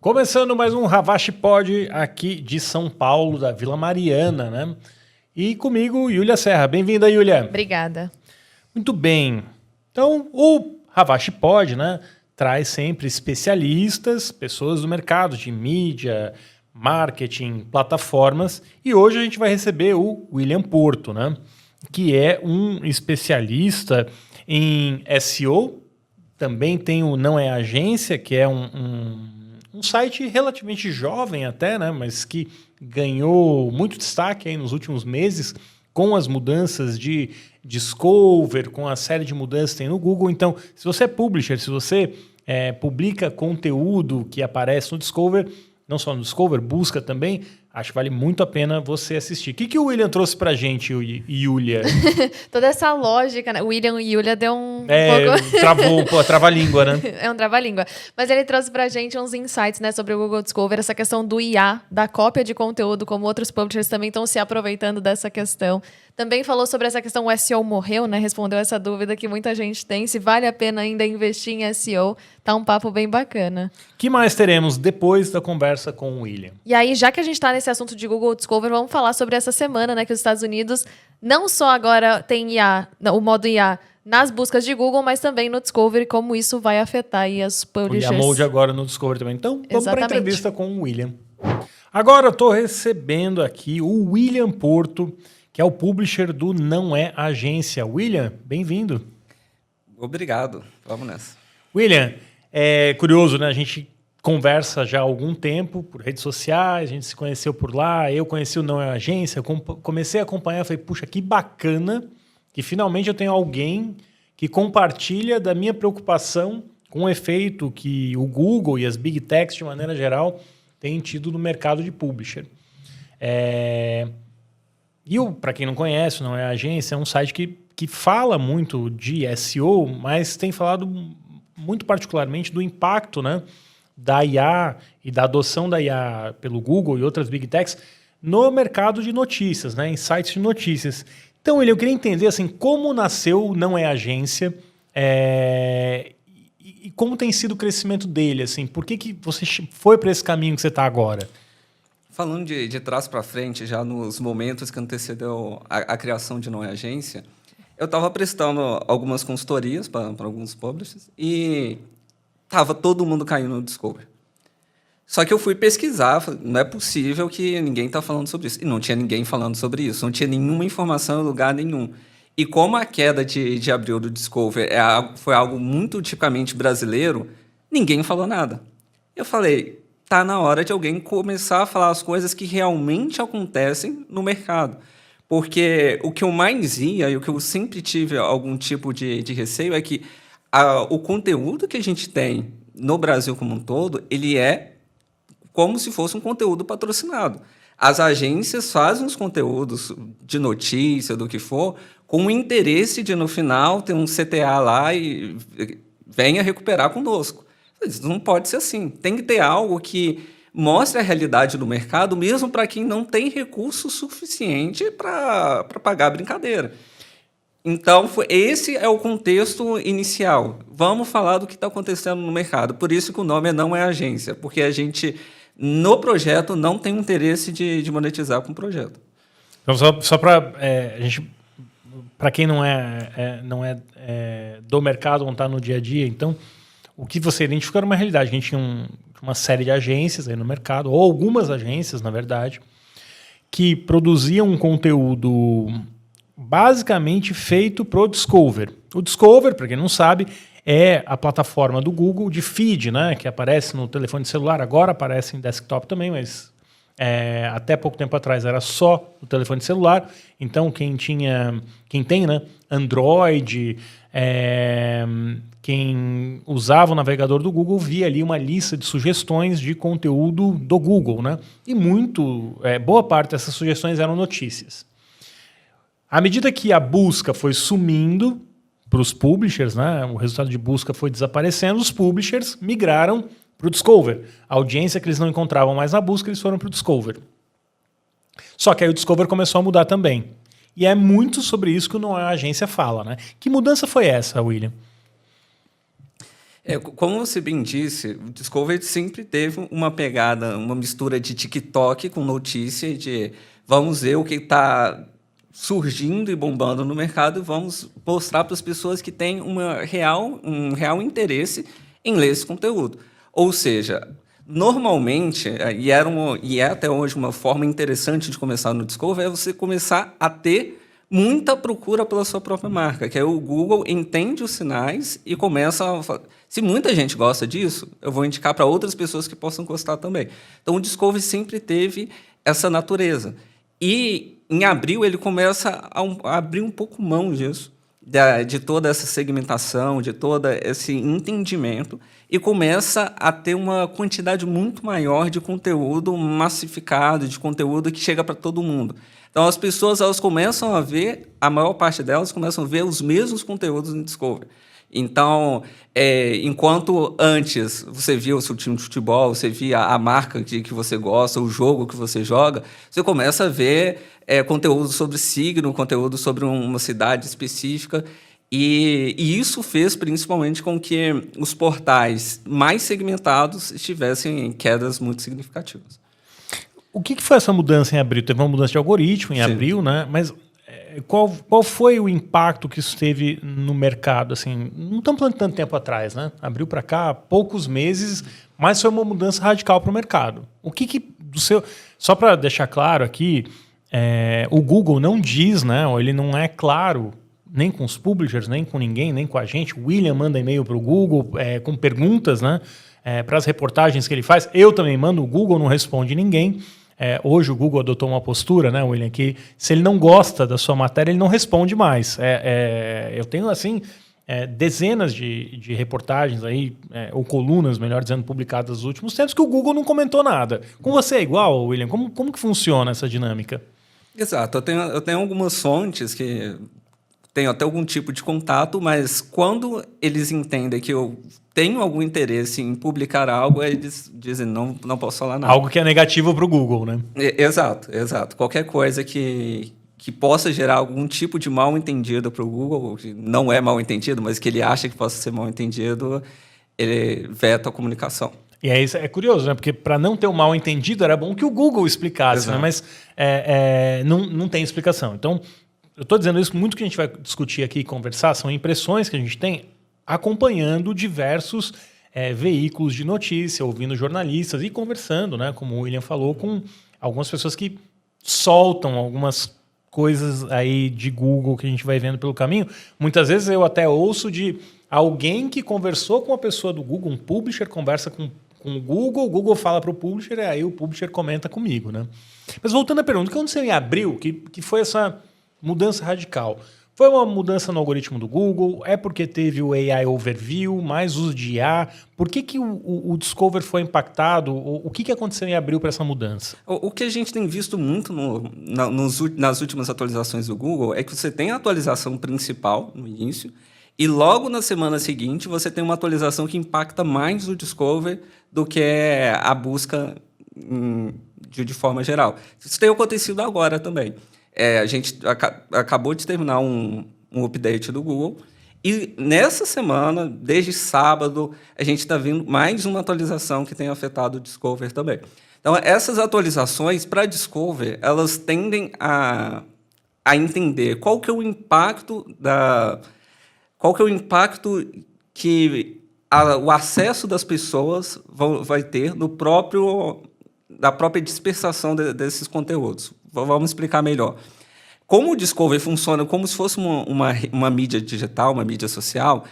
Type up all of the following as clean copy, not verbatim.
Começando mais um Ravache Pod aqui de São Paulo, da Vila Mariana, né? E comigo, Yulia Serra. Bem-vinda, Yulia. Obrigada. Muito bem. Então, o Ravache Pod, né, traz sempre especialistas, pessoas do mercado de mídia, marketing, plataformas. E hoje a gente vai receber o William Porto, né, que é um especialista em SEO. Também tem o Não é Agência, que é um site relativamente jovem até, né, mas que ganhou muito destaque aí nos últimos meses com as mudanças de Discover, com a série de mudanças que tem no Google. Então, se você é publisher, se você publica conteúdo que aparece no Discover, não só no Discover, busca também, acho que vale muito a pena você assistir. O que o William trouxe pra gente, Yulia? Toda essa lógica, né? O William e Yulia deu um pouco... trava-língua, né? É um trava-língua. Mas ele trouxe pra gente uns insights, né, sobre o Google Discover, essa questão do IA, da cópia de conteúdo, como outros publishers também estão se aproveitando dessa questão. Também falou sobre essa questão, o SEO morreu, né? Respondeu essa dúvida que muita gente tem, se vale a pena ainda investir em SEO. Tá um papo bem bacana. O que mais teremos depois da conversa com o William? E aí, já que a gente tá nesse assunto de Google Discover, vamos falar sobre essa semana, né? Que os Estados Unidos não só agora tem IA, o modo IA nas buscas de Google, mas também no Discovery, como isso vai afetar aí as publishers. O IA Mode agora no Discovery também. Então, vamos para a Exatamente. entrevista com o William. Agora eu estou recebendo aqui o William Porto, que é o publisher do Não é Agência. William, bem-vindo. Obrigado. Vamos nessa. William, é curioso, né? A gente conversa já há algum tempo por redes sociais, a gente se conheceu por lá, eu conheci o Não é Agência, eu comecei a acompanhar, falei, puxa, que bacana que finalmente eu tenho alguém que compartilha da minha preocupação com o efeito que o Google e as Big Techs, de maneira geral, têm tido no mercado de publisher. E para quem não conhece, Não é Agência, é um site que fala muito de SEO, mas tem falado muito particularmente do impacto, né, da IA e da adoção da IA pelo Google e outras Big Techs no mercado de notícias, né, em sites de notícias. Então, eu queria entender assim, como nasceu o Não é Agência e como tem sido o crescimento dele. Assim, por que você foi para esse caminho que você está agora? Falando de trás para frente, já nos momentos que antecedeu a criação de Não é Agência, eu estava prestando algumas consultorias para alguns publishers e estava todo mundo caindo no Discovery. Só que eu fui pesquisar, falei, não é possível que ninguém está falando sobre isso. E não tinha ninguém falando sobre isso, não tinha nenhuma informação em lugar nenhum. E como a queda de abril do Discovery foi algo muito tipicamente brasileiro, ninguém falou nada. Eu falei, tá na hora de alguém começar a falar as coisas que realmente acontecem no mercado. Porque o que eu mais ia e o que eu sempre tive algum tipo de receio é que o conteúdo que a gente tem no Brasil como um todo, ele é como se fosse um conteúdo patrocinado. As agências fazem os conteúdos de notícia, do que for, com o interesse de, no final, ter um CTA lá e venha recuperar conosco. Isso não pode ser assim. Tem que ter algo que mostre a realidade do mercado, mesmo para quem não tem recurso suficiente para pagar a brincadeira. Então, esse é o contexto inicial. Vamos falar do que está acontecendo no mercado. Por isso que o nome Não é Agência, porque a gente, no projeto, não tem interesse de monetizar com o projeto. Então, só para a gente, para quem não é do mercado, não está no dia a dia, então, o que você identificou era uma realidade. A gente tinha uma série de agências aí no mercado, ou algumas agências, na verdade, que produziam um conteúdo basicamente feito para o Discover. O Discover, para quem não sabe, é a plataforma do Google de feed, né, que aparece no telefone celular, agora aparece em desktop também, mas até pouco tempo atrás era só o telefone celular. Então quem tem, né, Android, quem usava o navegador do Google via ali uma lista de sugestões de conteúdo do Google, né? E boa parte dessas sugestões eram notícias. À medida que a busca foi sumindo para os publishers, né, o resultado de busca foi desaparecendo, os publishers migraram para o Discover. A audiência que eles não encontravam mais na busca, eles foram para o Discover. Só que aí o Discover começou a mudar também. E é muito sobre isso que a agência fala, né? Que mudança foi essa, William? Como você bem disse, o Discovery sempre teve uma pegada, uma mistura de TikTok com notícia de vamos ver o que está surgindo e bombando no mercado e vamos mostrar para as pessoas que têm um real interesse em ler esse conteúdo. Ou seja, normalmente, e é até hoje uma forma interessante de começar no Discovery, é você começar a ter muita procura pela sua própria marca, que aí o Google entende os sinais e começa a falar, se muita gente gosta disso, eu vou indicar para outras pessoas que possam gostar também. Então, o Discovery sempre teve essa natureza. E, em abril, ele começa a abrir um pouco mão disso, de toda essa segmentação, de todo esse entendimento, e começa a ter uma quantidade muito maior de conteúdo massificado, de conteúdo que chega para todo mundo. Então, as pessoas elas começam a ver, a maior parte delas começam a ver os mesmos conteúdos no Discovery. Então, enquanto antes você via o seu time de futebol, você via a marca que você gosta, o jogo que você joga, você começa a ver conteúdo sobre signo, conteúdo sobre uma cidade específica. E isso fez principalmente com que os portais mais segmentados tivessem quedas muito significativas. O que foi essa mudança em abril? Teve uma mudança de algoritmo em abril, né? Mas qual foi o impacto que isso teve no mercado? Assim, não estamos falando de tanto tempo atrás, né? Abril para cá, poucos meses, mas foi uma mudança radical para o mercado. O que do seu... Só para deixar claro aqui, o Google não diz, né? Ou ele não é claro, nem com os publishers, nem com ninguém, nem com a gente. O William manda e-mail para o Google com perguntas, né? Para as reportagens que ele faz. Eu também mando, o Google não responde ninguém. Hoje o Google adotou uma postura, né, William, que se ele não gosta da sua matéria, ele não responde mais. Eu tenho, assim, dezenas de reportagens aí, ou colunas, melhor dizendo, publicadas nos últimos tempos, que o Google não comentou nada. Com você é igual, William? Como que funciona essa dinâmica? Exato. Eu tenho algumas fontes que tenho até algum tipo de contato, mas quando eles entendem que eu tenho algum interesse em publicar algo, eles dizem, não posso falar nada. Algo que é negativo para o Google, né? Exato. Qualquer coisa que possa gerar algum tipo de mal-entendido para o Google, que não é mal-entendido, mas que ele acha que possa ser mal-entendido, ele veta a comunicação. E aí é curioso, né? Porque para não ter um mal-entendido, era bom que o Google explicasse, né? Mas não tem explicação. Então, eu estou dizendo isso, muito que a gente vai discutir aqui e conversar, são impressões que a gente tem acompanhando diversos veículos de notícia, ouvindo jornalistas e conversando, né, como o William falou, com algumas pessoas que soltam algumas coisas aí de Google que a gente vai vendo pelo caminho. Muitas vezes eu até ouço de alguém que conversou com a pessoa do Google, um publisher conversa com o Google fala para o publisher, e aí o publisher comenta comigo, né? Mas voltando à pergunta, o que aconteceu em abril, que foi essa mudança radical? Foi uma mudança no algoritmo do Google? É porque teve o AI Overview, mais uso de IA? Por que o Discover foi impactado? O que aconteceu em abril para essa mudança? O que a gente tem visto muito nas últimas atualizações do Google é que você tem a atualização principal no início e logo na semana seguinte você tem uma atualização que impacta mais o Discover do que a busca de forma geral. Isso tem acontecido agora também. A gente acabou de terminar um update do Google e nessa semana, desde sábado, a gente está vendo mais uma atualização que tem afetado o Discover também. Então, essas atualizações para Discover, elas tendem a entender qual que é o impacto que o acesso das pessoas vai ter da própria dispersação desses conteúdos. Vamos explicar melhor. Como o Discovery funciona como se fosse uma mídia digital, uma mídia social,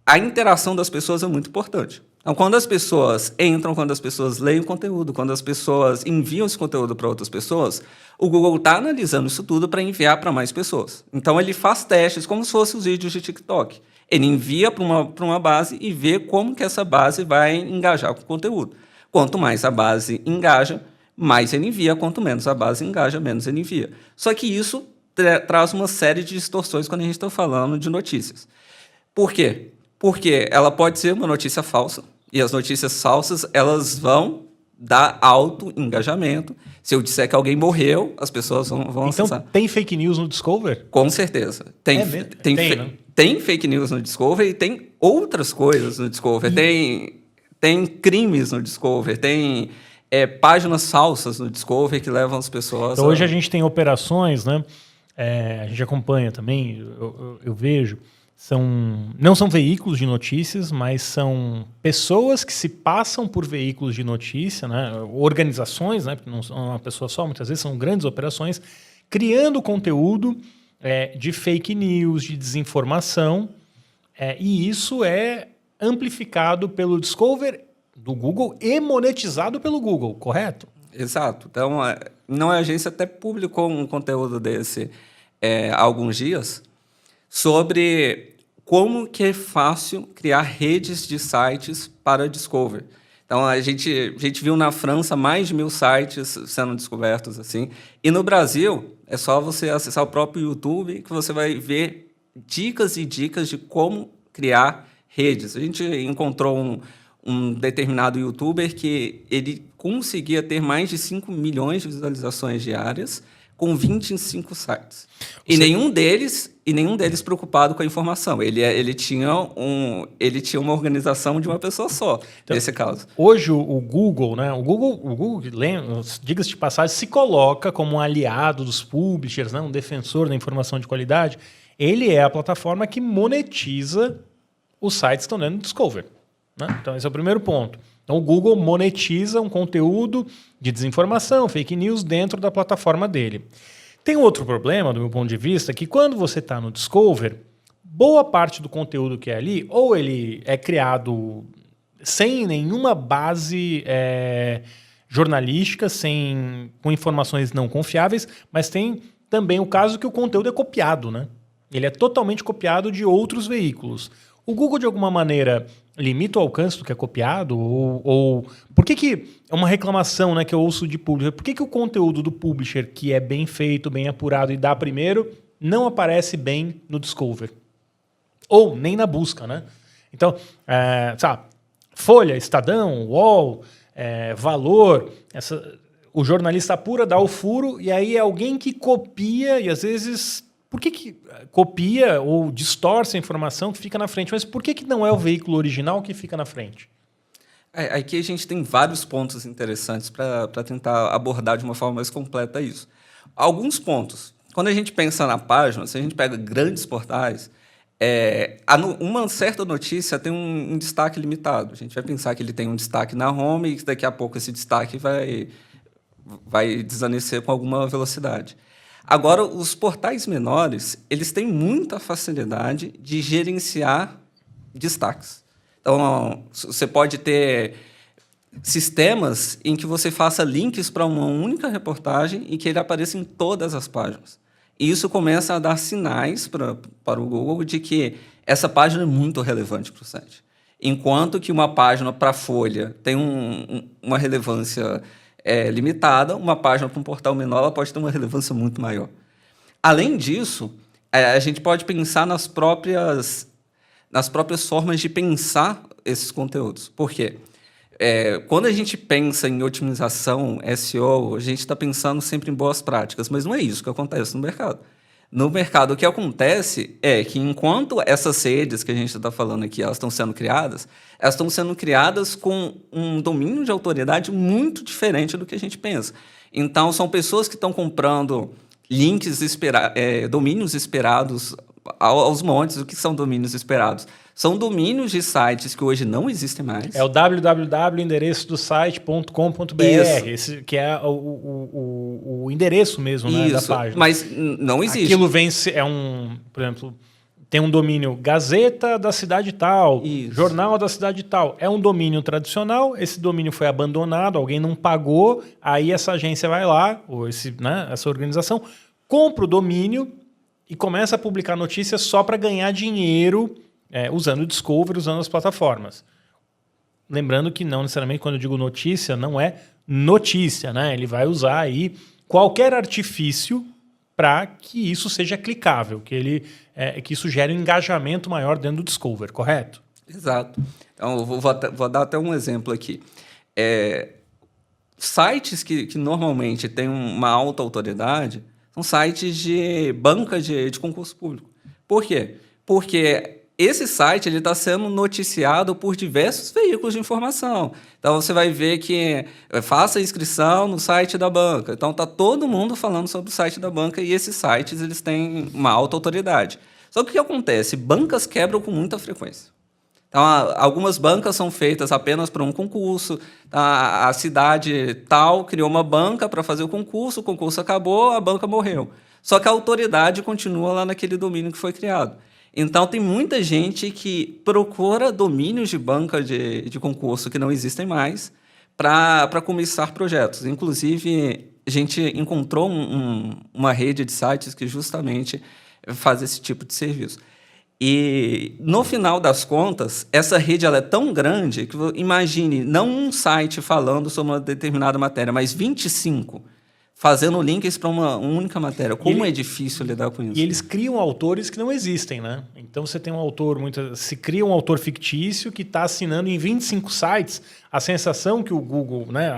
a interação das pessoas é muito importante. Então, quando as pessoas entram, quando as pessoas leem o conteúdo, quando as pessoas enviam esse conteúdo para outras pessoas, o Google está analisando isso tudo para enviar para mais pessoas. Então, ele faz testes como se fossem os vídeos de TikTok. Ele envia para uma base e vê como que essa base vai engajar com o conteúdo. Quanto mais a base engaja, mais ele envia, quanto menos a base engaja, menos ele envia. Só que isso traz uma série de distorções quando a gente está falando de notícias. Por quê? Porque ela pode ser uma notícia falsa, e as notícias falsas elas vão dar alto engajamento. Se eu disser que alguém morreu, as pessoas vão Então, acessar. tem fake news no Discover? Com certeza. Tem, mesmo? tem, Né? tem fake news no Discover e tem outras coisas no Discover. Tem crimes no Discover, tem páginas falsas no Discover que levam as pessoas Então, hoje a gente tem operações, né? A gente acompanha também, eu vejo, não são veículos de notícias, mas são pessoas que se passam por veículos de notícia, né? Organizações, né? Porque não são uma pessoa só, muitas vezes são grandes operações, criando conteúdo de fake news, de desinformação, e isso é amplificado pelo Discover do Google e monetizado pelo Google, correto? Exato. Então, Não é Agência até publicou um conteúdo desse há alguns dias sobre como que é fácil criar redes de sites para Discover. Então, a gente viu na França mais de 1.000 sites sendo descobertos assim. E no Brasil, é só você acessar o próprio YouTube que você vai ver dicas e dicas de como criar redes. A gente encontrou um determinado youtuber que ele conseguia ter mais de 5 milhões de visualizações diárias com 25 sites. E nenhum deles preocupado com a informação. Ele tinha uma organização de uma pessoa só, então, nesse caso. Hoje o Google, né? O Google, diga-se de passagem, se coloca como um aliado dos publishers, né? Um defensor da informação de qualidade. Ele é a plataforma que monetiza os sites que estão dentro do Discover. Né? Então, esse é o primeiro ponto. Então, o Google monetiza um conteúdo de desinformação, fake news, dentro da plataforma dele. Tem outro problema, do meu ponto de vista, que quando você está no Discover, boa parte do conteúdo que é ali, ou ele é criado sem nenhuma base jornalística, com informações não confiáveis, mas tem também o caso que o conteúdo é copiado, né? Ele é totalmente copiado de outros veículos. O Google, de alguma maneira, limita o alcance do que é copiado? Ou por que é uma reclamação, né, que eu ouço de publisher? Por que o conteúdo do publisher, que é bem feito, bem apurado e dá primeiro, não aparece bem no Discover? Ou nem na busca, né? Então, sabe, Folha, Estadão, UOL, Valor, o jornalista apura, dá o furo, e aí é alguém que copia e às vezes... Por que copia ou distorce a informação que fica na frente? Mas por que não é o veículo original que fica na frente? Aqui a gente tem vários pontos interessantes para tentar abordar de uma forma mais completa isso. Alguns pontos. Quando a gente pensa na página, se a gente pega grandes portais, uma certa notícia tem um destaque limitado. A gente vai pensar que ele tem um destaque na home e que daqui a pouco esse destaque vai desvanecer com alguma velocidade. Agora, os portais menores, eles têm muita facilidade de gerenciar destaques. Então, você pode ter sistemas em que você faça links para uma única reportagem e que ele apareça em todas as páginas. E isso começa a dar sinais para o Google de que essa página é muito relevante para o site. Enquanto que uma página para a Folha tem uma relevância limitada, uma página para um portal menor ela pode ter uma relevância muito maior. Além disso, a gente pode pensar nas próprias formas de pensar esses conteúdos. Por quê? Quando a gente pensa em otimização, SEO, a gente está pensando sempre em boas práticas, mas não é isso que acontece no mercado. No mercado, o que acontece é que, enquanto essas redes que a gente está falando aqui elas estão sendo criadas com um domínio de autoridade muito diferente do que a gente pensa. Então, são pessoas que estão comprando domínios esperados aos montes. O que são domínios esperados? São domínios de sites que hoje não existem mais. É o www.endereçodosite.com.br, esse que é o endereço mesmo, né, da página. Mas não existe. Aquilo por exemplo, tem um domínio Gazeta da cidade tal, Isso. Jornal da cidade tal. É um domínio tradicional, esse domínio foi abandonado, alguém não pagou, aí essa agência vai lá, ou essa organização, compra o domínio e começa a publicar notícias só para ganhar dinheiro, usando o Discover, usando as plataformas. Lembrando que não necessariamente quando eu digo notícia, não é notícia, né? Ele vai usar aí qualquer artifício para que isso seja clicável, que isso gere um engajamento maior dentro do Discover, correto? Exato. Então, eu vou dar até um exemplo aqui. sites que normalmente têm uma alta autoridade são sites de banca de concurso público. Por quê? Porque esse site está sendo noticiado por diversos veículos de informação. Então, você vai ver que faça inscrição no site da banca. Então, está todo mundo falando sobre o site da banca e esses sites eles têm uma alta autoridade. Só que o que acontece? Bancas quebram com muita frequência. Então, algumas bancas são feitas apenas para um concurso. A cidade tal criou uma banca para fazer o concurso acabou, a banca morreu. Só que a autoridade continua lá naquele domínio que foi criado. Então, tem muita gente que procura domínios de banca de concurso que não existem mais para começar projetos. Inclusive, a gente encontrou uma rede de sites que justamente faz esse tipo de serviço. E, no final das contas, essa rede ela é tão grande que, imagine, não um site falando sobre uma determinada matéria, mas 25 fazendo links para uma única matéria. Como é difícil lidar com isso? E eles criam autores que não existem, né? Então, você tem um autor, se cria um autor fictício que está assinando em 25 sites. A sensação que o Google, né,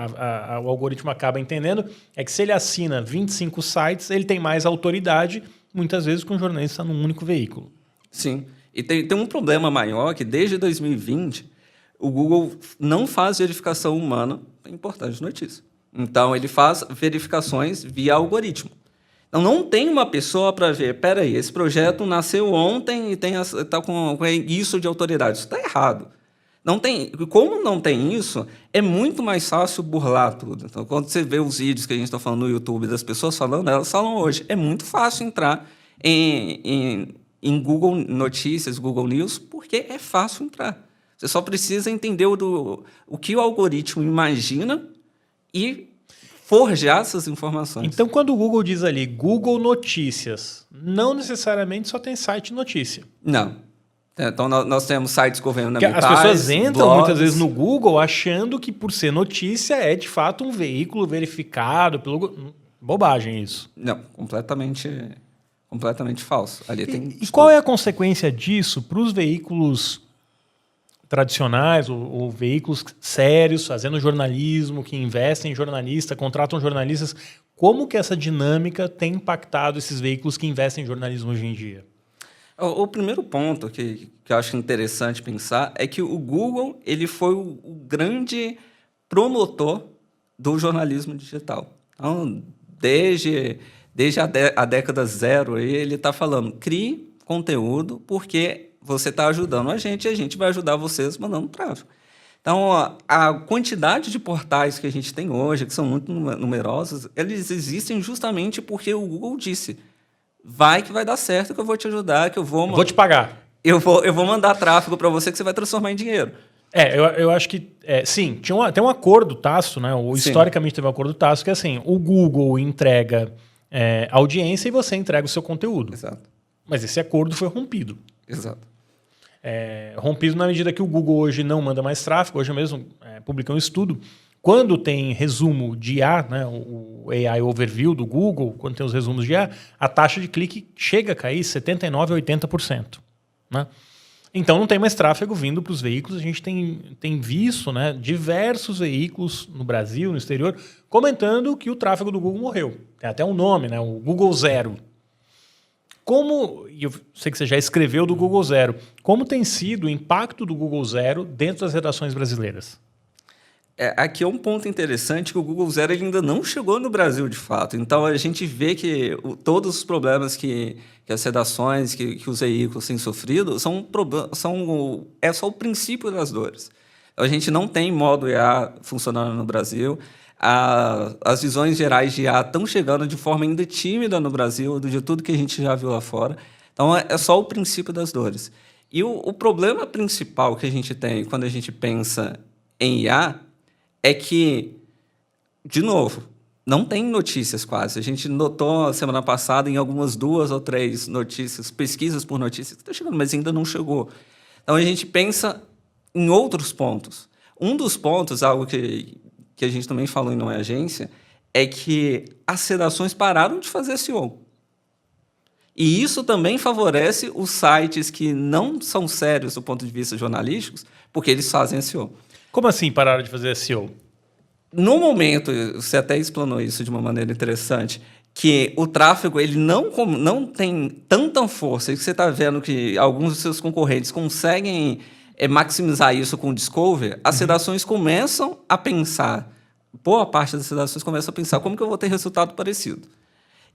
o algoritmo acaba entendendo é que se ele assina 25 sites, ele tem mais autoridade, muitas vezes com o jornalista num único veículo. Sim. E tem um problema maior que, desde 2020, o Google não faz verificação humana em portais de notícia. Então, ele faz verificações via algoritmo. Então, não tem uma pessoa para ver, peraí, esse projeto nasceu ontem e está com isso de autoridade. Isso está errado. Não tem, como não tem isso, é muito mais fácil burlar tudo. Então, quando você vê os vídeos que a gente está falando no YouTube das pessoas falando, elas falam hoje, é muito fácil entrar em Google Notícias, Google News, porque é fácil entrar. Você só precisa entender o que o algoritmo imagina e forjar essas informações. Então, quando o Google diz ali Google Notícias, não necessariamente só tem site notícia. Não. Então, nós temos sites governamentais. As pessoas entram blogs. muitas vezes no Google achando que, por ser notícia, é de fato um veículo verificado pelo... Bobagem isso. Não, completamente falso. Ali tem E qual é a consequência disso para os veículos tradicionais ou veículos sérios, fazendo jornalismo, que investem em jornalistas, contratam jornalistas? Como que essa dinâmica tem impactado esses veículos que investem em jornalismo hoje em dia? O primeiro ponto que eu acho interessante pensar é que o Google ele foi o grande promotor do jornalismo digital. Então, desde a década zero, ele está falando, crie conteúdo porque você está ajudando a gente vai ajudar vocês mandando tráfego. Então, a quantidade de portais que a gente tem hoje, que são muito numerosos, eles existem justamente porque o Google disse, vai que vai dar certo, que eu vou te ajudar, que eu vou te pagar. Eu vou mandar tráfego para você que você vai transformar em dinheiro. Eu acho que, sim, tem um acordo tácito, né? Historicamente teve um acordo tácito que é assim, o Google entrega audiência e você entrega o seu conteúdo. Exato. Mas esse acordo foi rompido. Exato. Rompido na medida que o Google hoje não manda mais tráfego. Hoje mesmo publicou um estudo. Quando tem resumo de IA, né, o AI Overview do Google, quando tem os resumos de IA, a taxa de clique chega a cair 79% a 80%. Né? Então não tem mais tráfego vindo para os veículos. A gente tem visto, né, diversos veículos no Brasil, no exterior, comentando que o tráfego do Google morreu. Tem até um nome, né, o Google Zero. E eu sei que você já escreveu do Google Zero, como tem sido o impacto do Google Zero dentro das redações brasileiras? Aqui é um ponto interessante que o Google Zero ele ainda não chegou no Brasil de fato. Então, a gente vê que todos os problemas que as redações, que os veículos têm sofrido, é só o princípio das dores. A gente não tem modo IA funcionando no Brasil. As visões gerais de IA estão chegando de forma ainda tímida no Brasil, de tudo que a gente já viu lá fora. Então, é só o princípio das dores. E o problema principal que a gente tem quando a gente pensa em IA é que, de novo, não tem notícias quase. A gente notou semana passada em algumas 2 ou 3 notícias, pesquisas por notícias, que está chegando, mas ainda não chegou. Então, a gente pensa em outros pontos. Um dos pontos, algo que a gente também falou em Não é Agência, é que as redações pararam de fazer SEO. E isso também favorece os sites que não são sérios do ponto de vista jornalístico, porque eles fazem SEO. Como assim pararam de fazer SEO? No momento, você até explanou isso de uma maneira interessante, que o tráfego ele não tem tanta força, e que você está vendo que alguns dos seus concorrentes conseguem maximizar isso com o Discover, as redações começam a pensar, boa parte das redações começam a pensar como que eu vou ter resultado parecido.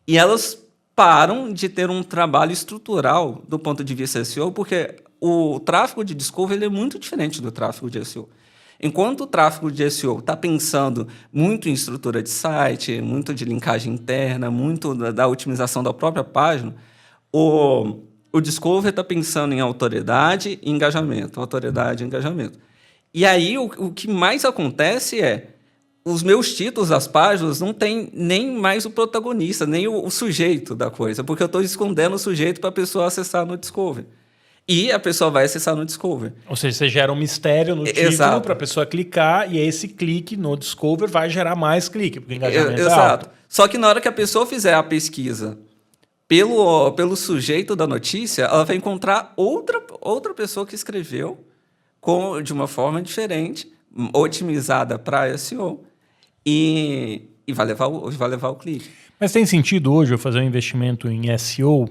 E elas param de ter um trabalho estrutural do ponto de vista SEO, porque o tráfego de Discover ele é muito diferente do tráfego de SEO. Enquanto o tráfego de SEO está pensando muito em estrutura de site, muito de linkagem interna, muito da otimização da própria página, o Discover está pensando em autoridade e engajamento, autoridade e engajamento. E aí o que mais acontece é os meus títulos das páginas não tem nem mais o protagonista, nem o sujeito da coisa, porque eu estou escondendo o sujeito para a pessoa acessar no Discover. E a pessoa vai acessar no Discover. Ou seja, você gera um mistério no título para a pessoa clicar, e esse clique no Discover vai gerar mais clique, porque o engajamento é alto. Só que na hora que a pessoa fizer a pesquisa pelo sujeito da notícia, ela vai encontrar outra pessoa que escreveu de uma forma diferente, otimizada para SEO, e vai levar o clique. Mas tem sentido hoje eu fazer um investimento em SEO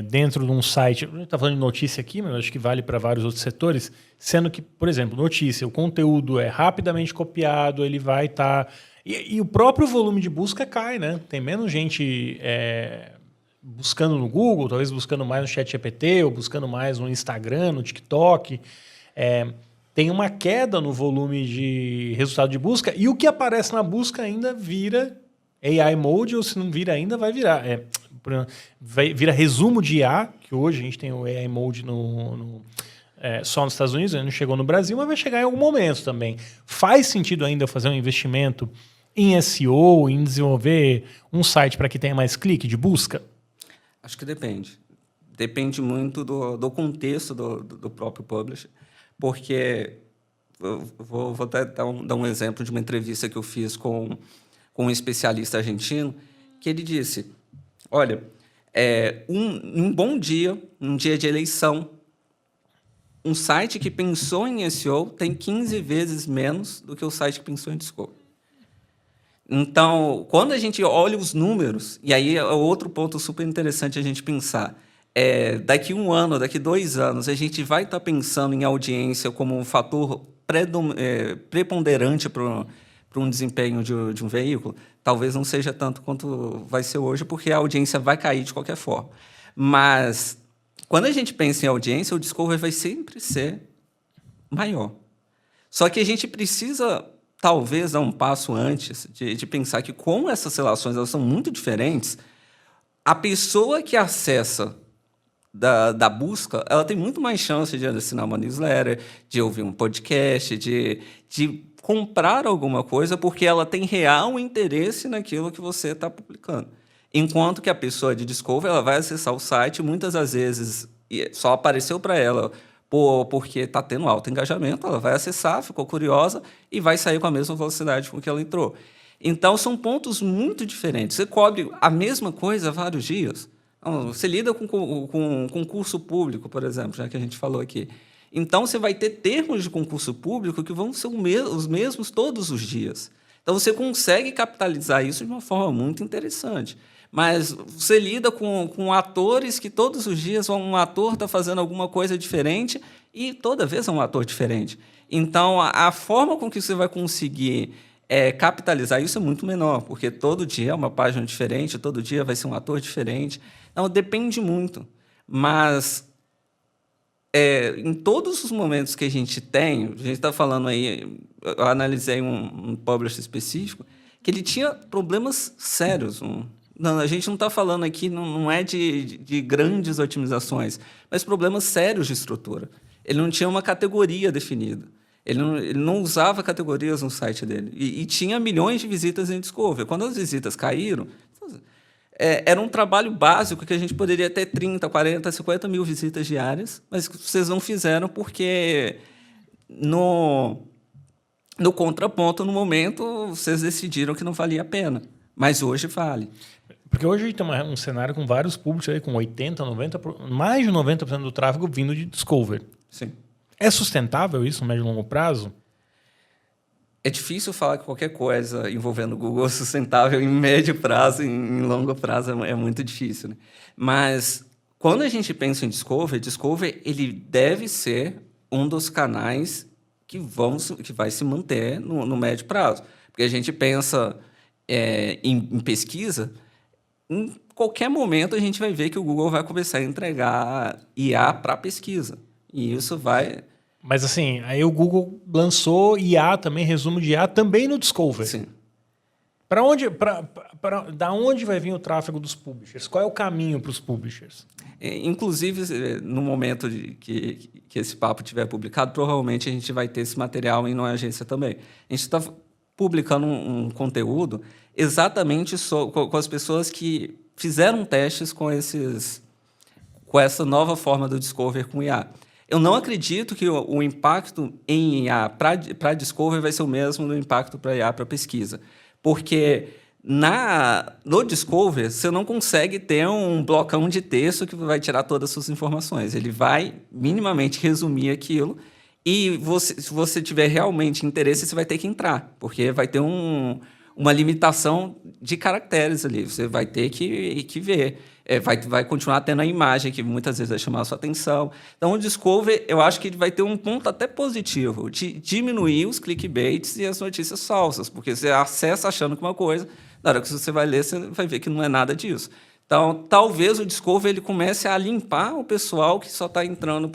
dentro de um site? A gente está falando de notícia aqui, mas acho que vale para vários outros setores, sendo que, por exemplo, notícia, o conteúdo é rapidamente copiado, ele vai estar... E o próprio volume de busca cai, né? Tem menos gente buscando no Google, talvez buscando mais no ChatGPT, ou buscando mais no Instagram, no TikTok. Tem uma queda no volume de resultado de busca, e o que aparece na busca ainda vira AI Mode, ou se não vira ainda, vai virar. Vira resumo de IA, que hoje a gente tem o AI Mode só nos Estados Unidos, não chegou no Brasil, mas vai chegar em algum momento também. Faz sentido ainda eu fazer um investimento em SEO, em desenvolver um site para que tenha mais clique de busca? Acho que depende. Depende muito do contexto do próprio publisher, porque vou até dar um exemplo de uma entrevista que eu fiz com um especialista argentino, que ele disse, olha, um bom dia, um dia de eleição, um site que pensou em SEO tem 15 vezes menos do que o site que pensou em Discovery. Então, quando a gente olha os números, e aí é outro ponto super interessante a gente pensar, daqui 1 ano, daqui 2 anos, a gente vai estar pensando em audiência como um fator preponderante para um desempenho de um veículo? Talvez não seja tanto quanto vai ser hoje, porque a audiência vai cair de qualquer forma. Mas, quando a gente pensa em audiência, o Discovery vai sempre ser maior. Só que a gente precisa, talvez, dar um passo antes de pensar que, como essas relações elas são muito diferentes, a pessoa que acessa da busca, ela tem muito mais chance de assinar uma newsletter, de ouvir um podcast, de comprar alguma coisa, porque ela tem real interesse naquilo que você está publicando. Enquanto que a pessoa de Discovery, ela vai acessar o site, muitas das vezes só apareceu para ela porque está tendo alto engajamento, ela vai acessar, ficou curiosa e vai sair com a mesma velocidade com que ela entrou. Então, são pontos muito diferentes. Você cobre a mesma coisa vários dias. Você lida com concurso público, por exemplo, já que a gente falou aqui. Então, você vai ter termos de concurso público que vão ser os mesmos todos os dias. Então, você consegue capitalizar isso de uma forma muito interessante. Mas você lida com atores que todos os dias um ator está fazendo alguma coisa diferente e toda vez é um ator diferente. Então, a forma com que você vai conseguir capitalizar isso é muito menor, porque todo dia é uma página diferente, todo dia vai ser um ator diferente. Então, depende muito. Mas, em todos os momentos que a gente está falando aí, eu analisei um publisher específico, que ele tinha problemas sérios. Não, a gente não está falando aqui, não é de grandes otimizações, mas problemas sérios de estrutura. Ele não tinha uma categoria definida. Ele não usava categorias no site dele. E tinha milhões de visitas em Discovery. Quando as visitas caíram, era um trabalho básico que a gente poderia ter 30, 40, 50 mil visitas diárias, mas vocês não fizeram porque no contraponto, no momento, vocês decidiram que não valia a pena. Mas hoje vale. Porque hoje a gente tem um cenário com vários públicos aí, com 80%, 90%, mais de 90% do tráfego vindo de Discovery. Sim. É sustentável isso no médio e longo prazo? É difícil falar que qualquer coisa envolvendo o Google é sustentável em médio prazo, em longo prazo é muito difícil, né? Mas quando a gente pensa em Discover ele deve ser um dos canais que vai se manter no médio prazo. Porque a gente pensa em pesquisa, em qualquer momento a gente vai ver que o Google vai começar a entregar IA para pesquisa. E isso vai... Mas assim, aí o Google lançou IA também, resumo de IA, também no Discover. Sim. Da onde vai vir o tráfego dos publishers? Qual é o caminho para os publishers? Inclusive, no momento que esse papo tiver publicado, provavelmente a gente vai ter esse material em uma agência também. A gente está publicando um conteúdo exatamente com as pessoas que fizeram testes com essa nova forma do Discover com IA. Eu não acredito que o impacto em IA para Discover vai ser o mesmo do impacto para IA para pesquisa. Porque no Discover, você não consegue ter um blocão de texto que vai tirar todas as suas informações. Ele vai minimamente resumir aquilo e se você tiver realmente interesse, você vai ter que entrar, porque vai ter uma limitação de caracteres ali. Você vai ter que ver. Vai continuar tendo a imagem, que muitas vezes vai chamar a sua atenção. Então, o Discover, eu acho que ele vai ter um ponto até positivo, de diminuir os clickbaits e as notícias falsas, porque você acessa achando que uma coisa, na hora que você vai ler, você vai ver que não é nada disso. Então, talvez o Discover ele comece a limpar o pessoal que só está entrando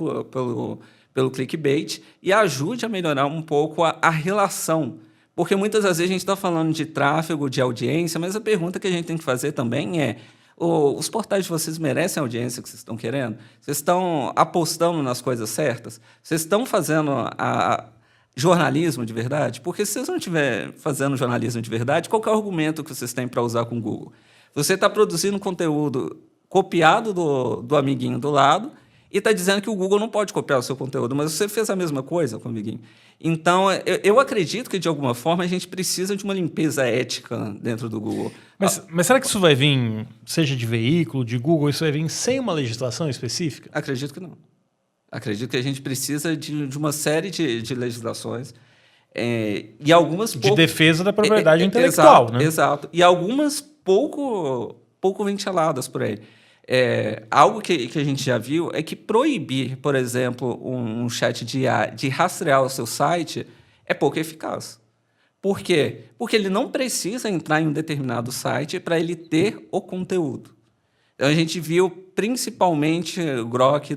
pelo clickbait e ajude a melhorar um pouco a relação. Porque muitas das vezes a gente está falando de tráfego, de audiência, mas a pergunta que a gente tem que fazer também é: os portais de vocês merecem a audiência que vocês estão querendo? Vocês estão apostando nas coisas certas? Vocês estão fazendo jornalismo de verdade? Porque se vocês não estiverem fazendo jornalismo de verdade, qual que é o argumento que vocês têm para usar com o Google? Você está produzindo conteúdo copiado do amiguinho do lado e está dizendo que o Google não pode copiar o seu conteúdo, mas você fez a mesma coisa com o amiguinho. Então, eu acredito que, de alguma forma, a gente precisa de uma limpeza ética dentro do Google. Mas será que isso vai vir, seja de veículo, de Google, isso vai vir sem uma legislação específica? Acredito que não. Acredito que a gente precisa de uma série de legislações e algumas... De defesa da propriedade intelectual, exato, né? Exato. E algumas pouco ventiladas por aí. Algo que a gente já viu é que proibir, por exemplo, um chat de IA de rastrear o seu site é pouco eficaz. Por quê? Porque ele não precisa entrar em um determinado site para ele ter o conteúdo. Então, a gente viu principalmente o Grok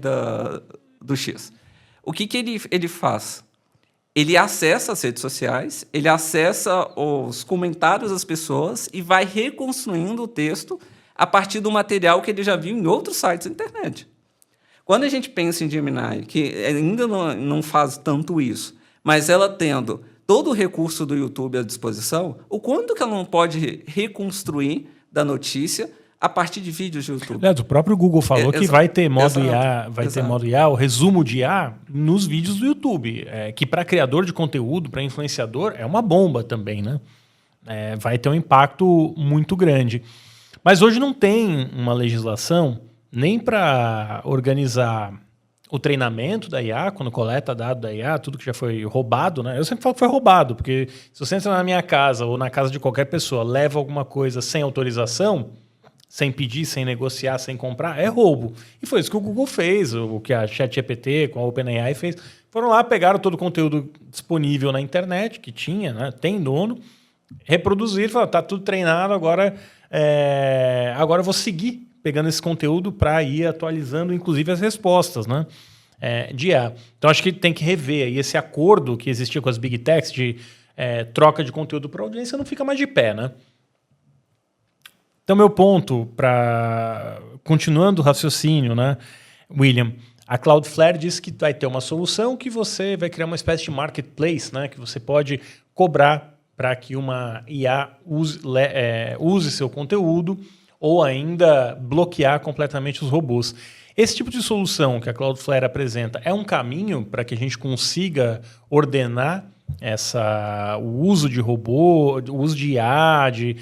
do X. O que ele faz? Ele acessa as redes sociais, ele acessa os comentários das pessoas e vai reconstruindo o texto a partir do material que ele já viu em outros sites da internet. Quando a gente pensa em Gemini, que ainda não faz tanto isso, mas ela tendo todo o recurso do YouTube à disposição, o quanto que ela não pode reconstruir da notícia a partir de vídeos de YouTube? Aliás, o próprio Google falou que vai ter modo IA, ter modo IA, o resumo de IA nos vídeos do YouTube, que para criador de conteúdo, para influenciador, é uma bomba também, né? Vai ter um impacto muito grande. Mas hoje não tem uma legislação nem para organizar o treinamento da IA, quando coleta dado da IA, tudo que já foi roubado, né? Eu sempre falo que foi roubado, porque se você entra na minha casa ou na casa de qualquer pessoa, leva alguma coisa sem autorização, sem pedir, sem negociar, sem comprar, é roubo. E foi isso que o Google fez, o que a ChatGPT com a OpenAI fez. Foram lá, pegaram todo o conteúdo disponível na internet, que tinha, né? Tem dono, reproduziram, falaram, tá tudo treinado, agora eu vou seguir pegando esse conteúdo para ir atualizando, inclusive, as respostas, né? De IA. Então, acho que tem que rever aí esse acordo que existia com as Big Techs de troca de conteúdo para audiência não fica mais de pé, né? Então, meu ponto, continuando o raciocínio, né, William, a Cloudflare diz que vai ter uma solução que você vai criar uma espécie de marketplace, né, que você pode cobrar para que uma IA use seu conteúdo ou ainda bloquear completamente os robôs. Esse tipo de solução que a Cloudflare apresenta é um caminho para que a gente consiga ordenar o uso de robô, o uso de IA, de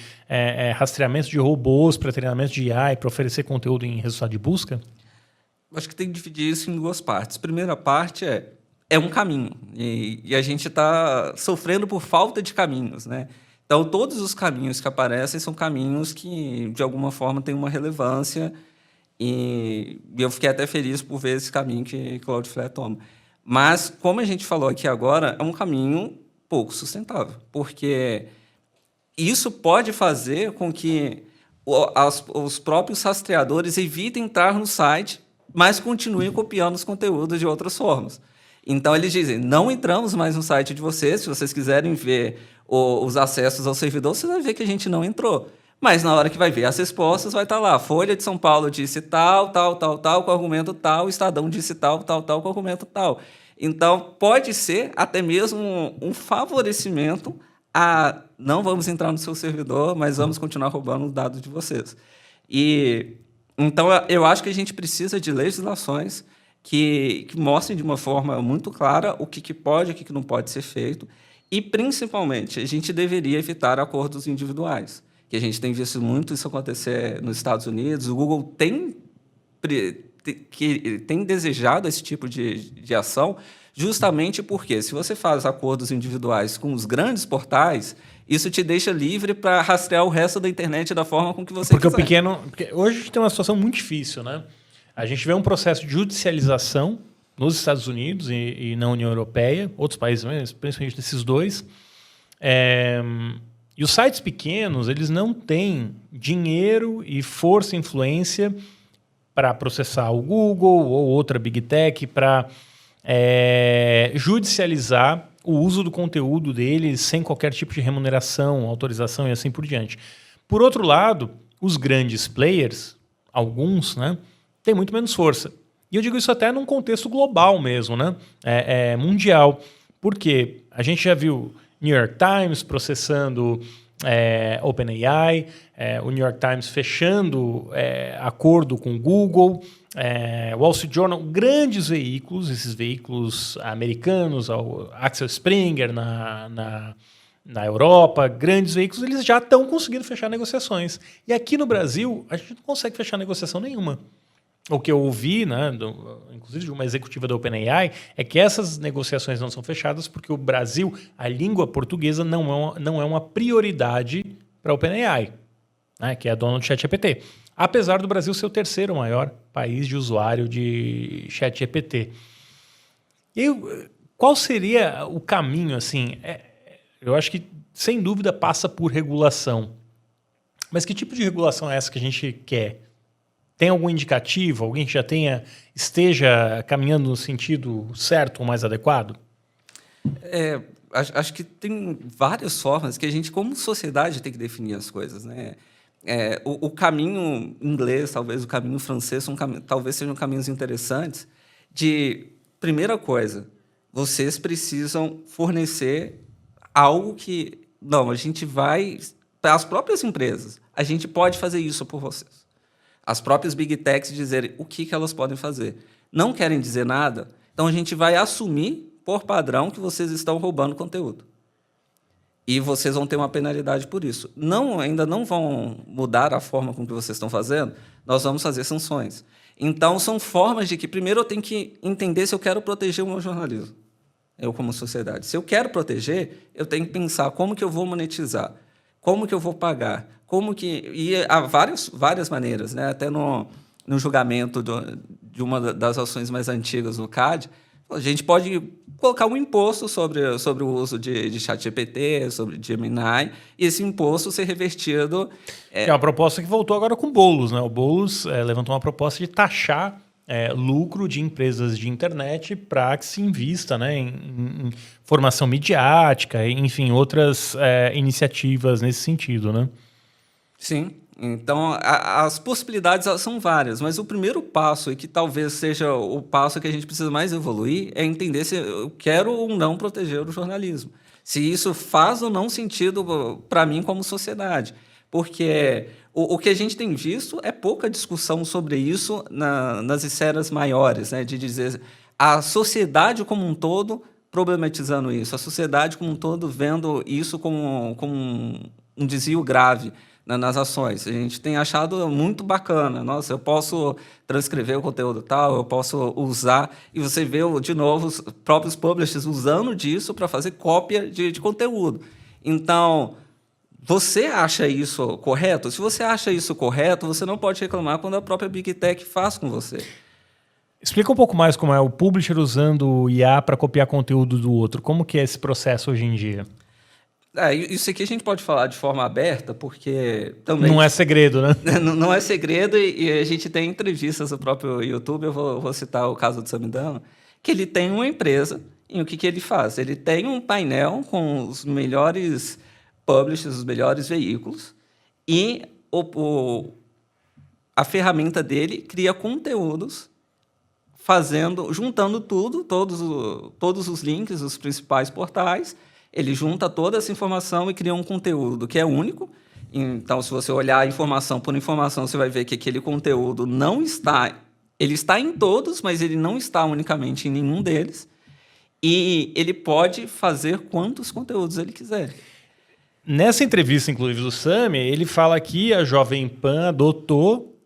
rastreamento de robôs para treinamento de IA e para oferecer conteúdo em resultado de busca? Acho que tem que dividir isso em duas partes. A primeira parte é é um caminho. E a gente está sofrendo por falta de caminhos, né? Então, todos os caminhos que aparecem são caminhos que, de alguma forma, têm uma relevância. E eu fiquei até feliz por ver esse caminho que Cloudflare toma. Mas, como a gente falou aqui agora, é um caminho pouco sustentável, porque isso pode fazer com que os próprios rastreadores evitem entrar no site, mas continuem copiando os conteúdos de outras formas. Então, eles dizem, não entramos mais no site de vocês, se vocês quiserem ver os acessos ao servidor, vocês vão ver que a gente não entrou. Mas, na hora que vai ver as respostas, vai estar lá, Folha de São Paulo disse tal, tal, tal, tal, com argumento tal, Estadão disse tal, tal, tal, com argumento tal. Então, pode ser até mesmo um favorecimento a não vamos entrar no seu servidor, mas vamos continuar roubando os dados de vocês. Então, eu acho que a gente precisa de legislações que mostrem de uma forma muito clara o que pode e o que não pode ser feito. E, principalmente, a gente deveria evitar acordos individuais, que a gente tem visto muito isso acontecer nos Estados Unidos. O Google tem desejado esse tipo de ação, justamente porque, se você faz acordos individuais com os grandes portais, isso te deixa livre para rastrear o resto da internet da forma com que você quiser. Porque hoje a gente tem uma situação muito difícil, né? A gente vê um processo de judicialização nos Estados Unidos e na União Europeia, outros países, principalmente desses dois. E os sites pequenos, eles não têm dinheiro e força e influência para processar o Google ou outra Big Tech, para judicializar o uso do conteúdo deles sem qualquer tipo de remuneração, autorização e assim por diante. Por outro lado, os grandes players, alguns, né, têm muito menos força. E eu digo isso até num contexto global mesmo, né? Mundial. Porque a gente já viu New York Times processando OpenAI, o New York Times fechando acordo com o Google, Wall Street Journal, grandes veículos, esses veículos americanos, o Axel Springer na Europa, grandes veículos, eles já estão conseguindo fechar negociações. E aqui no Brasil, a gente não consegue fechar negociação nenhuma. O que eu ouvi, né, inclusive de uma executiva da OpenAI, é que essas negociações não são fechadas porque o Brasil, a língua portuguesa, não é uma prioridade para a OpenAI, né, que é a dona do ChatGPT. Apesar do Brasil ser o terceiro maior país de usuário de ChatGPT. Qual seria o caminho? Assim, eu acho que, sem dúvida, passa por regulação. Mas que tipo de regulação é essa que a gente quer? Tem algum indicativo? Alguém que já esteja caminhando no sentido certo ou mais adequado? Acho que tem várias formas que a gente, como sociedade, tem que definir as coisas, né? O caminho inglês, talvez o caminho francês, talvez sejam caminhos interessantes. Primeira coisa, vocês precisam fornecer algo que... Não, a gente vai... As próprias empresas, a gente pode fazer isso por vocês. As próprias Big Techs dizerem o que elas podem fazer. Não querem dizer nada, então a gente vai assumir, por padrão, que vocês estão roubando conteúdo. E vocês vão ter uma penalidade por isso. Ainda não vão mudar a forma com que vocês estão fazendo, nós vamos fazer sanções. Então, são formas de que, primeiro, eu tenho que entender se eu quero proteger o meu jornalismo, eu como sociedade. Se eu quero proteger, eu tenho que pensar como que eu vou monetizar, como que eu vou pagar, e há várias maneiras, né? Até no julgamento de uma das ações mais antigas no CAD, a gente pode colocar um imposto sobre o uso de ChatGPT, sobre Gemini, e esse imposto ser revertido... É uma proposta que voltou agora com o Boulos, né? O Boulos levantou uma proposta de taxar lucro de empresas de internet para que se invista, né, em formação midiática, enfim, outras iniciativas nesse sentido, né? Sim. Então, as possibilidades são várias, mas o primeiro passo, e que talvez seja o passo que a gente precisa mais evoluir, é entender se eu quero ou não proteger o jornalismo. Se isso faz ou não sentido para mim como sociedade. Porque o que a gente tem visto é pouca discussão sobre isso nas esferas maiores, né? De dizer a sociedade como um todo problematizando isso, a sociedade como um todo vendo isso como um desvio grave nas ações. A gente tem achado muito bacana. Nossa, eu posso transcrever o conteúdo tal, eu posso usar. E você vê, de novo, os próprios publishers usando disso para fazer cópia de conteúdo. Então, você acha isso correto? Se você acha isso correto, você não pode reclamar quando a própria Big Tech faz com você. Explica um pouco mais como é o publisher usando o IA para copiar conteúdo do outro. Como que é esse processo hoje em dia? Isso aqui a gente pode falar de forma aberta, porque também... Não é segredo, né? Não é segredo, e a gente tem entrevistas no próprio YouTube, eu vou citar o caso do Samidana, que ele tem uma empresa, e o que ele faz? Ele tem um painel com os melhores publishers, os melhores veículos, e a ferramenta dele cria conteúdos, juntando todos os links, os principais portais. Ele junta toda essa informação e cria um conteúdo que é único. Então, se você olhar informação por informação, você vai ver que aquele conteúdo não está... Ele está em todos, mas ele não está unicamente em nenhum deles. E ele pode fazer quantos conteúdos ele quiser. Nessa entrevista, inclusive, do Sami, ele fala que a Jovem Pan adotou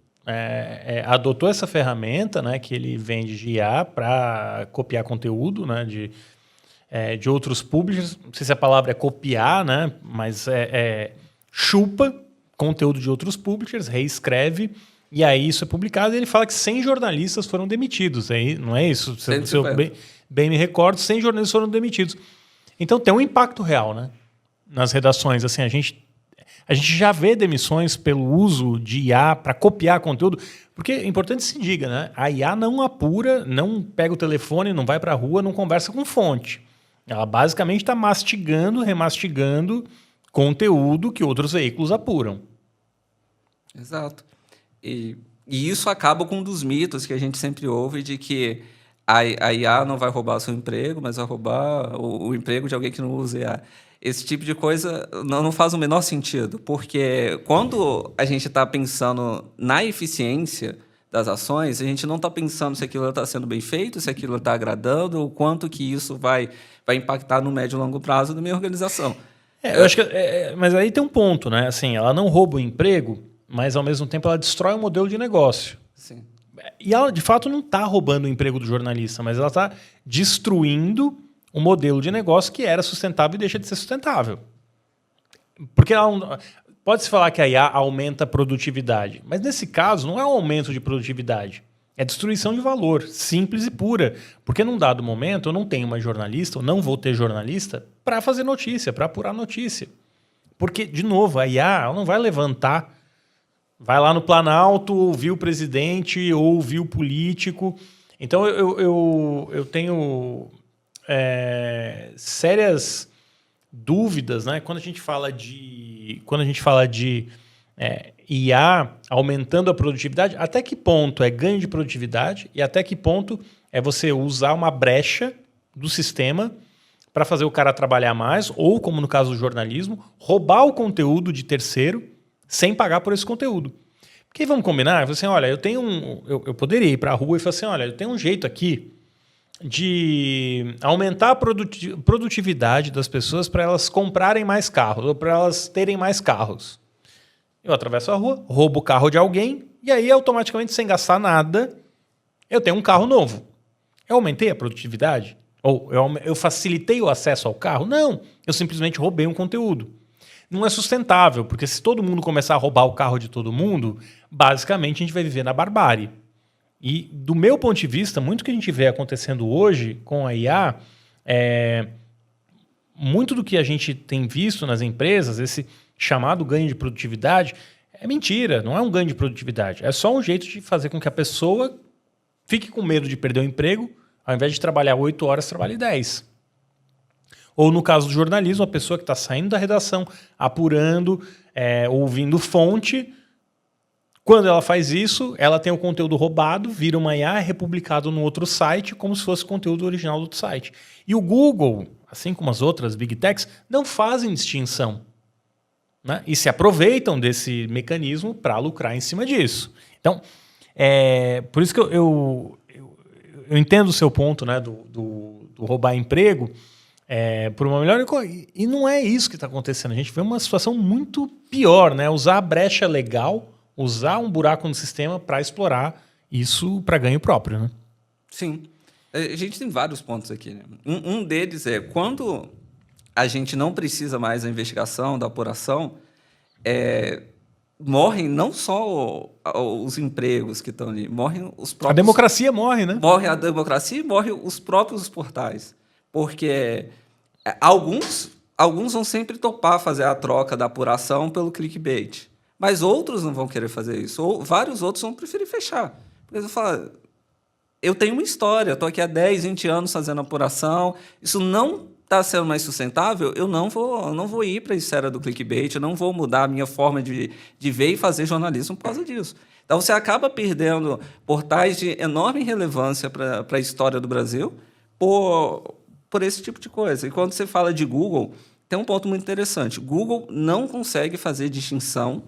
essa ferramenta, né, que ele vende de IA para copiar conteúdo, né, de outros publishers. Não sei se a palavra é copiar, né, mas chupa conteúdo de outros publishers, reescreve, e aí isso é publicado. E ele fala que 100 jornalistas foram demitidos. Não é isso? Se eu bem me recordo, 100 jornalistas foram demitidos. Então tem um impacto real, né, nas redações. Assim, a gente já vê demissões pelo uso de IA para copiar conteúdo, porque é importante que se diga, né? A IA não apura, não pega o telefone, não vai para a rua, não conversa com fonte. Ela basicamente está mastigando, remastigando conteúdo que outros veículos apuram. Exato. E isso acaba com um dos mitos que a gente sempre ouve de que a IA não vai roubar seu emprego, mas vai roubar o emprego de alguém que não usa IA. Esse tipo de coisa não faz o menor sentido, porque quando a gente está pensando na eficiência das ações, a gente não está pensando se aquilo está sendo bem feito, se aquilo está agradando, o quanto que isso vai impactar no médio e longo prazo da minha organização. Eu acho que, mas aí tem um ponto, né? Assim, ela não rouba o emprego, mas ao mesmo tempo ela destrói o modelo de negócio. Sim. E ela, de fato, não está roubando o emprego do jornalista, mas ela está destruindo um modelo de negócio que era sustentável e deixa de ser sustentável. Porque pode-se falar que a IA aumenta a produtividade, mas nesse caso não é um aumento de produtividade, é destruição de valor, simples e pura. Porque num dado momento eu não tenho mais jornalista, eu não vou ter jornalista para fazer notícia, para apurar notícia. Porque, de novo, a IA ela não vai levantar, vai lá no Planalto, ouvir o presidente, ouvir o político. Então eu tenho sérias dúvidas, né? Quando a gente fala de IA aumentando a produtividade, até que ponto é ganho de produtividade e até que ponto é você usar uma brecha do sistema para fazer o cara trabalhar mais, ou, como no caso do jornalismo, roubar o conteúdo de terceiro sem pagar por esse conteúdo. Porque vamos combinar, assim, olha, eu poderia ir para a rua e falar assim, olha, eu tenho um jeito aqui de aumentar a produtividade das pessoas para elas comprarem mais carros ou para elas terem mais carros. Eu atravesso a rua, roubo o carro de alguém e aí automaticamente, sem gastar nada, eu tenho um carro novo. Eu aumentei a produtividade? Ou eu facilitei o acesso ao carro? Não, eu simplesmente roubei um conteúdo. Não é sustentável, porque se todo mundo começar a roubar o carro de todo mundo, basicamente a gente vai viver na barbárie. E, do meu ponto de vista, muito que a gente vê acontecendo hoje com a IA, muito do que a gente tem visto nas empresas, esse chamado ganho de produtividade, é mentira, não é um ganho de produtividade. É só um jeito de fazer com que a pessoa fique com medo de perder o emprego, ao invés de trabalhar 8 horas, trabalhe 10. Ou, no caso do jornalismo, a pessoa que está saindo da redação, apurando, ouvindo fonte. Quando ela faz isso, ela tem o conteúdo roubado, vira uma IA, é republicado no outro site, como se fosse conteúdo original do outro site. E o Google, assim como as outras Big Techs, não fazem distinção, né? E se aproveitam desse mecanismo para lucrar em cima disso. Então, por isso que eu entendo o seu ponto, né, do roubar emprego, por uma melhor... E não é isso que está acontecendo. A gente vê uma situação muito pior, né? Usar a brecha legal, usar um buraco no sistema para explorar isso para ganho próprio, né? Sim. A gente tem vários pontos aqui, né? Um deles é quando a gente não precisa mais da investigação, da apuração, morrem não só os empregos que estão ali, morrem os próprios... A democracia morre, né? Morre a democracia e morrem os próprios portais. Porque alguns vão sempre topar fazer a troca da apuração pelo clickbait. Mas outros não vão querer fazer isso. Ou vários outros vão preferir fechar. Porque eles vão falar, eu tenho uma história, estou aqui há 10, 20 anos fazendo apuração, isso não está sendo mais sustentável, eu não vou ir para a esfera do clickbait, eu não vou mudar a minha forma de ver e fazer jornalismo por causa disso. Então, você acaba perdendo portais de enorme relevância para a história do Brasil por esse tipo de coisa. E quando você fala de Google, tem um ponto muito interessante. Google não consegue fazer distinção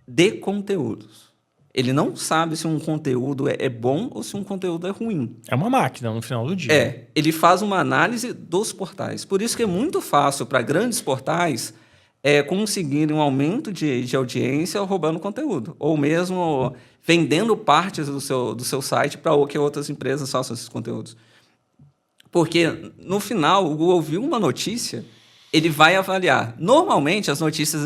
de conteúdos. Ele não sabe se um conteúdo é bom ou se um conteúdo é ruim. É uma máquina no final do dia. Ele faz uma análise dos portais. Por isso que é muito fácil para grandes portais conseguirem um aumento de audiência roubando conteúdo. Ou mesmo vendendo partes do seu site para que outras empresas façam esses conteúdos. Porque, no final, o Google viu uma notícia, ele vai avaliar. Normalmente, as notícias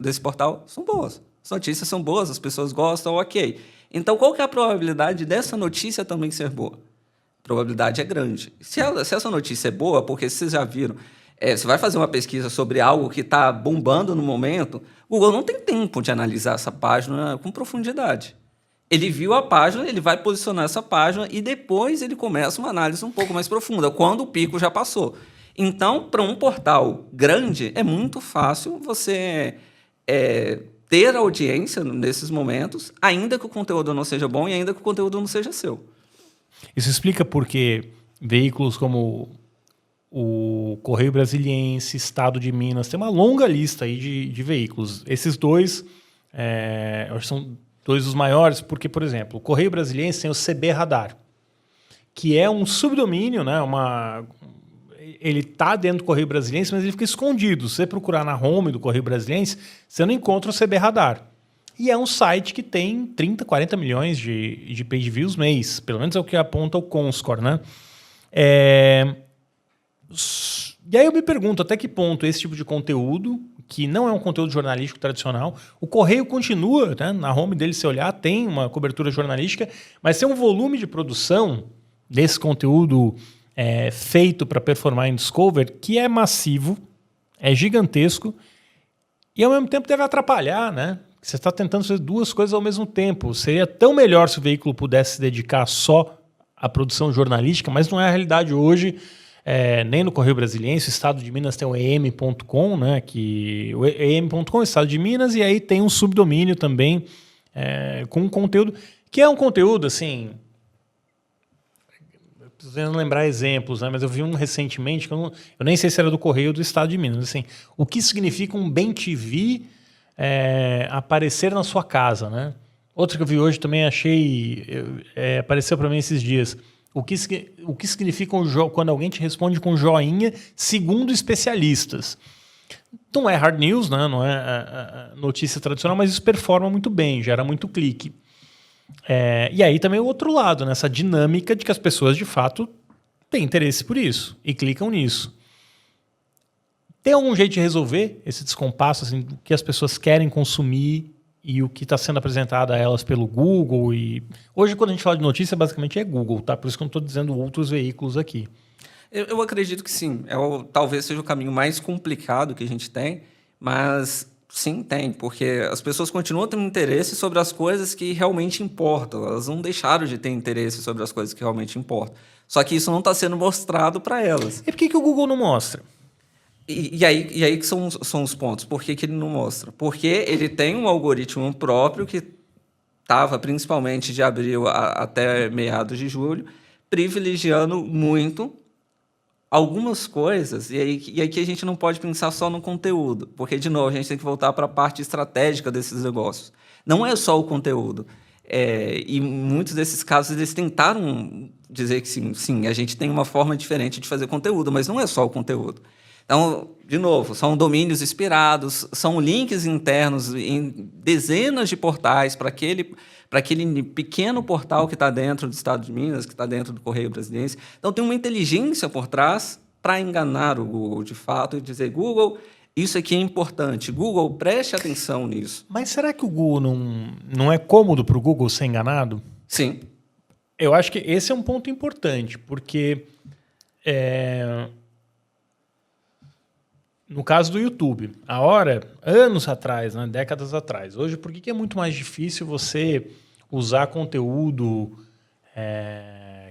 desse portal são boas. As notícias são boas, as pessoas gostam, ok. Então, qual que é a probabilidade dessa notícia também ser boa? A probabilidade é grande. Se essa notícia é boa, porque vocês já viram, você vai fazer uma pesquisa sobre algo que está bombando no momento, o Google não tem tempo de analisar essa página com profundidade. Ele viu a página, ele vai posicionar essa página e depois ele começa uma análise um pouco mais profunda, quando o pico já passou. Então, para um portal grande, é muito fácil você ter audiência nesses momentos, ainda que o conteúdo não seja bom e ainda que o conteúdo não seja seu. Isso explica por que veículos como o Correio Brasiliense, Estado de Minas, tem uma longa lista aí de veículos. Esses dois acho que são dois dos maiores, porque, por exemplo, o Correio Brasiliense tem o CB Radar, que é um subdomínio, né, ele está dentro do Correio Brasiliense, mas ele fica escondido. Se você procurar na home do Correio Brasiliense, você não encontra o CB Radar. E é um site que tem 30, 40 milhões de page views mês. Pelo menos é o que aponta o Comscore, né? E aí eu me pergunto até que ponto esse tipo de conteúdo, que não é um conteúdo jornalístico tradicional, o Correio continua, né, na home dele, se olhar, tem uma cobertura jornalística, mas tem um volume de produção desse conteúdo feito para performar em Discover que é massivo, é gigantesco e ao mesmo tempo deve atrapalhar, né? Você está tentando fazer duas coisas ao mesmo tempo. Seria tão melhor se o veículo pudesse se dedicar só à produção jornalística, mas não é a realidade hoje. Nem no Correio Brasiliense, o Estado de Minas tem o em.com, né, o em.com é o Estado de Minas, e aí tem um subdomínio também com um conteúdo, que é um conteúdo, assim, eu preciso lembrar exemplos, né, mas eu vi um recentemente, que eu nem sei se era do Correio ou do Estado de Minas, assim, o que significa um Bem TV aparecer na sua casa, né? Outro que eu vi hoje também apareceu para mim esses dias. O que significa quando alguém te responde com joinha segundo especialistas? Não é hard news, né? Não é a notícia tradicional, mas isso performa muito bem, gera muito clique. E aí também o outro lado, nessa dinâmica de que as pessoas de fato têm interesse por isso e clicam nisso. Tem algum jeito de resolver esse descompasso, assim, do que as pessoas querem consumir e o que está sendo apresentado a elas pelo Google? E hoje, quando a gente fala de notícia, basicamente é Google, tá? Por isso que eu não estou dizendo outros veículos aqui. Eu acredito que sim. Talvez seja o caminho mais complicado que a gente tem, mas sim, tem, porque as pessoas continuam tendo interesse sobre as coisas que realmente importam. Elas não deixaram de ter interesse sobre as coisas que realmente importam. Só que isso não está sendo mostrado para elas. E por que o Google não mostra? E aí que são os pontos. Por que ele não mostra? Porque ele tem um algoritmo próprio que estava, principalmente de abril até meados de julho, privilegiando muito algumas coisas. E aí que a gente não pode pensar só no conteúdo. Porque, de novo, a gente tem que voltar para a parte estratégica desses negócios. Não é só o conteúdo. E muitos desses casos eles tentaram dizer que sim, a gente tem uma forma diferente de fazer conteúdo, mas não é só o conteúdo. Então, de novo, são domínios inspirados, são links internos em dezenas de portais para aquele pequeno portal que está dentro do Estado de Minas, que está dentro do Correio Brasiliense. Então, tem uma inteligência por trás para enganar o Google, de fato, e dizer, Google, isso aqui é importante. Google, preste atenção nisso. Mas será que o Google não é cômodo para o Google ser enganado? Sim. Eu acho que esse é um ponto importante, porque no caso do YouTube, anos atrás, né, décadas atrás, hoje, por que é muito mais difícil você usar conteúdo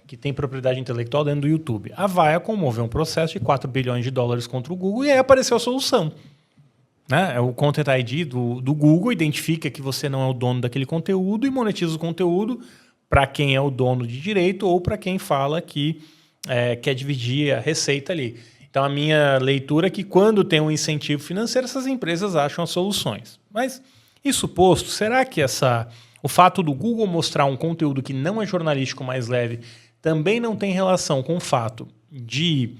que tem propriedade intelectual dentro do YouTube? A Viacom moveu um processo de $4 bilhões contra o Google e aí apareceu a solução. Né? O Content ID do Google identifica que você não é o dono daquele conteúdo e monetiza o conteúdo para quem é o dono de direito ou para quem fala que quer dividir a receita ali. Então, a minha leitura é que quando tem um incentivo financeiro, essas empresas acham as soluções. Mas, isso posto, será que o fato do Google mostrar um conteúdo que não é jornalístico mais leve também não tem relação com o fato de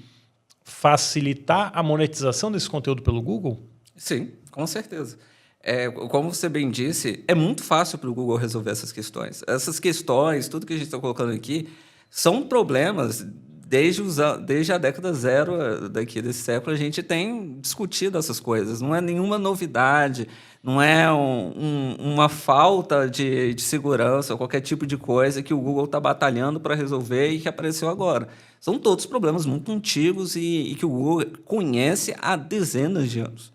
facilitar a monetização desse conteúdo pelo Google? Sim, com certeza. Como você bem disse, é muito fácil para o Google resolver essas questões. Essas questões, tudo que a gente está colocando aqui, são problemas desde a década zero desse século. A gente tem discutido essas coisas. Não é nenhuma novidade, não é uma falta de segurança ou qualquer tipo de coisa que o Google está batalhando para resolver e que apareceu agora. São todos problemas muito antigos e que o Google conhece há dezenas de anos.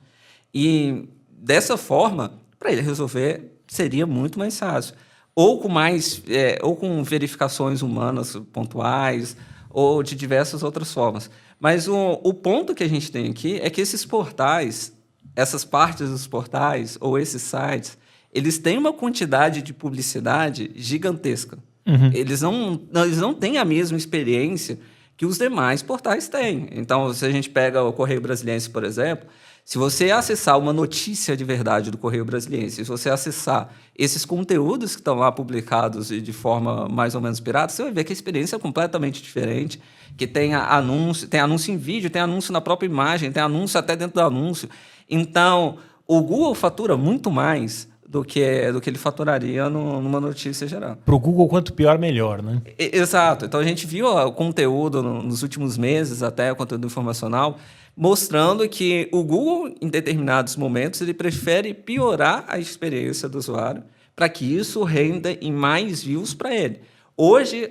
E, dessa forma, para ele resolver, seria muito mais fácil. Ou com verificações humanas pontuais, ou de diversas outras formas. Mas o ponto que a gente tem aqui é que esses portais, essas partes dos portais, ou esses sites, eles têm uma quantidade de publicidade gigantesca. Uhum. Eles não têm a mesma experiência que os demais portais têm. Então, se a gente pega o Correio Brasiliense, por exemplo, se você acessar uma notícia de verdade do Correio Brasiliense, se você acessar esses conteúdos que estão lá publicados de forma mais ou menos pirata, você vai ver que a experiência é completamente diferente, que tem anúncio em vídeo, tem anúncio na própria imagem, tem anúncio até dentro do anúncio. Então, o Google fatura muito mais do que ele faturaria numa notícia geral. Para o Google, quanto pior, melhor, né? Exato. Então, a gente viu o conteúdo nos últimos meses, até o conteúdo informacional, mostrando que o Google, em determinados momentos, ele prefere piorar a experiência do usuário para que isso renda em mais views para ele. Hoje,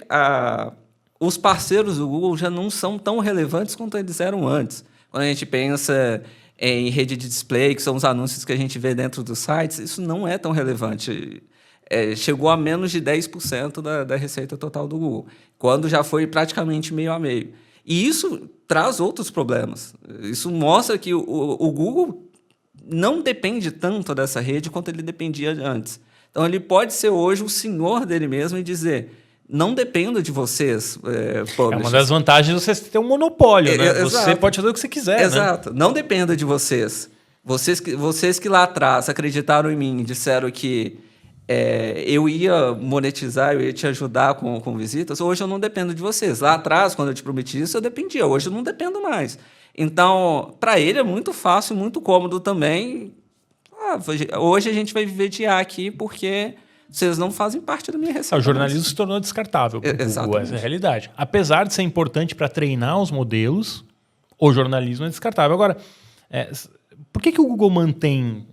os parceiros do Google já não são tão relevantes quanto eles eram antes. Quando a gente pensa em rede de display, que são os anúncios que a gente vê dentro dos sites, isso não é tão relevante. Chegou a menos de 10% da receita total do Google, quando já foi praticamente meio a meio. E isso traz outros problemas. Isso mostra que o Google não depende tanto dessa rede quanto ele dependia antes. Então, ele pode ser hoje o senhor dele mesmo e dizer, não dependo de vocês, publishers. Uma das vantagens de você ter um monopólio, né? Você pode fazer o que você quiser. Exato. Né? Não dependa de vocês. Vocês que lá atrás acreditaram em mim e disseram que eu ia monetizar, eu ia te ajudar com visitas, hoje eu não dependo de vocês. Lá atrás, quando eu te prometi isso, eu dependia. Hoje eu não dependo mais. Então, para ele é muito fácil, muito cômodo também. Hoje a gente vai viver de IA aqui porque vocês não fazem parte da minha receita. O jornalismo se tornou descartável para o Google, essa é a realidade. Apesar de ser importante para treinar os modelos, o jornalismo é descartável. Agora, por que o Google mantém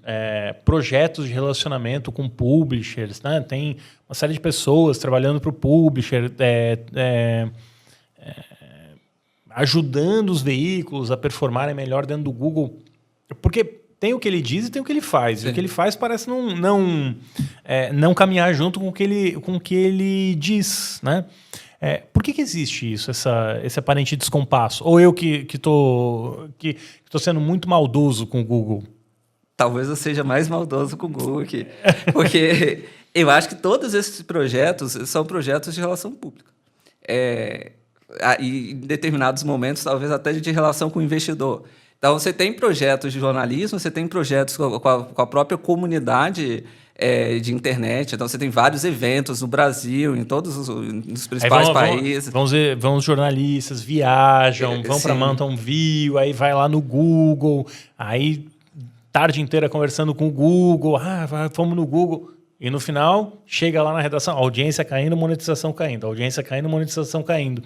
projetos de relacionamento com publishers? Né? Tem uma série de pessoas trabalhando para o publisher, ajudando os veículos a performarem melhor dentro do Google. Porque tem o que ele diz e tem o que ele faz. Sim. E o que ele faz parece não caminhar junto com o que ele diz. Né? Por que existe isso, esse aparente descompasso? Ou eu que estou sendo muito maldoso com o Google? Talvez eu seja mais maldoso com o Google aqui. Porque eu acho que todos esses projetos são projetos de relação pública. E em determinados momentos, talvez até de relação com o investidor. Então, você tem projetos de jornalismo, você tem projetos com a própria comunidade de internet. Então, você tem vários eventos no Brasil, em todos os principais países. Vão jornalistas, viajam, vão para Mountain View, aí vai lá no Google, aí tarde inteira conversando com o Google, fomos no Google. E no final, chega lá na redação, audiência caindo, monetização caindo, audiência caindo, monetização caindo.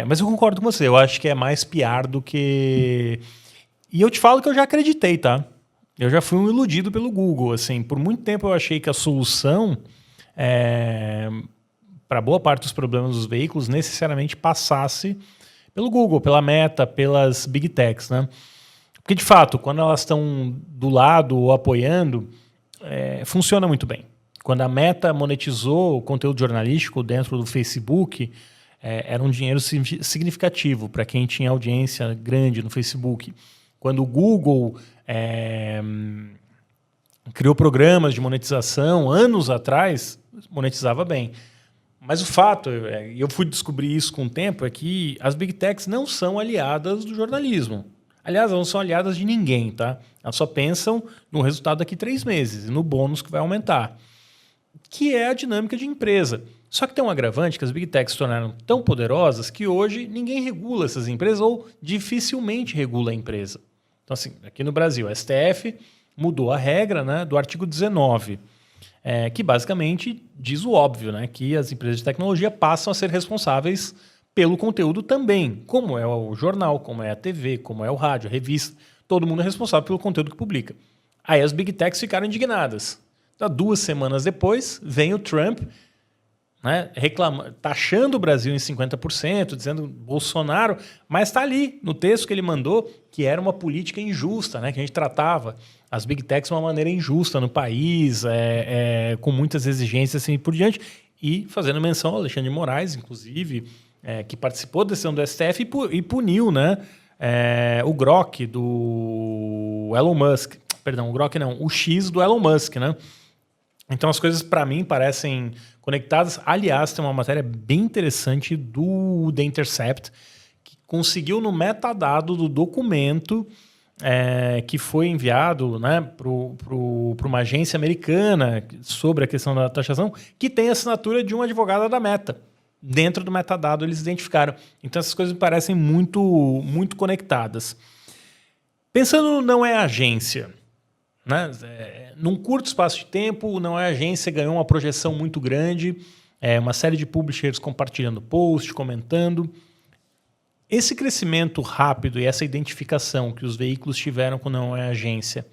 Mas eu concordo com você, eu acho que é mais piar do que... E eu te falo que eu já acreditei, tá? Eu já fui um iludido pelo Google. Assim, por muito tempo eu achei que a solução para boa parte dos problemas dos veículos necessariamente passasse pelo Google, pela Meta, pelas Big Techs, né? Porque, de fato, quando elas estão do lado ou apoiando, funciona muito bem. Quando a Meta monetizou o conteúdo jornalístico dentro do Facebook, era um dinheiro significativo para quem tinha audiência grande no Facebook. Quando o Google criou programas de monetização anos atrás, monetizava bem. Mas o fato, e eu fui descobrir isso com o tempo, é que as Big Techs não são aliadas do jornalismo. Aliás, elas não são aliadas de ninguém, tá? Elas só pensam no resultado daqui 3 meses e no bônus que vai aumentar, que é a dinâmica de empresa. Só que tem um agravante que as Big Techs se tornaram tão poderosas que hoje ninguém regula essas empresas ou dificilmente regula a empresa. Então, assim, aqui no Brasil, a STF mudou a regra, né, do artigo 19, que basicamente diz o óbvio, né, que as empresas de tecnologia passam a ser responsáveis pelo conteúdo também, como é o jornal, como é a TV, como é o rádio, a revista. Todo mundo é responsável pelo conteúdo que publica. Aí as Big Techs ficaram indignadas. Então, 2 semanas depois, vem o Trump, né, taxando o Brasil em 50%, dizendo Bolsonaro, mas está ali no texto que ele mandou que era uma política injusta, né, que a gente tratava as Big Techs de uma maneira injusta no país, com muitas exigências assim por diante, e fazendo menção ao Alexandre de Moraes, inclusive, que participou da decisão do STF e puniu, né, o Grok do Elon Musk. Perdão, o Grok não, o X do Elon Musk, né? Então as coisas para mim parecem conectadas. Aliás, tem uma matéria bem interessante do The Intercept que conseguiu no metadado do documento que foi enviado, né, para uma agência americana sobre a questão da taxação, que tem a assinatura de um advogado da Meta. Dentro do metadado eles identificaram. Então essas coisas me parecem muito, muito conectadas. Pensando não é agência, né? Num curto espaço de tempo, não é agência, ganhou uma projeção muito grande, uma série de publishers compartilhando post, comentando. Esse crescimento rápido e essa identificação que os veículos tiveram com não é agência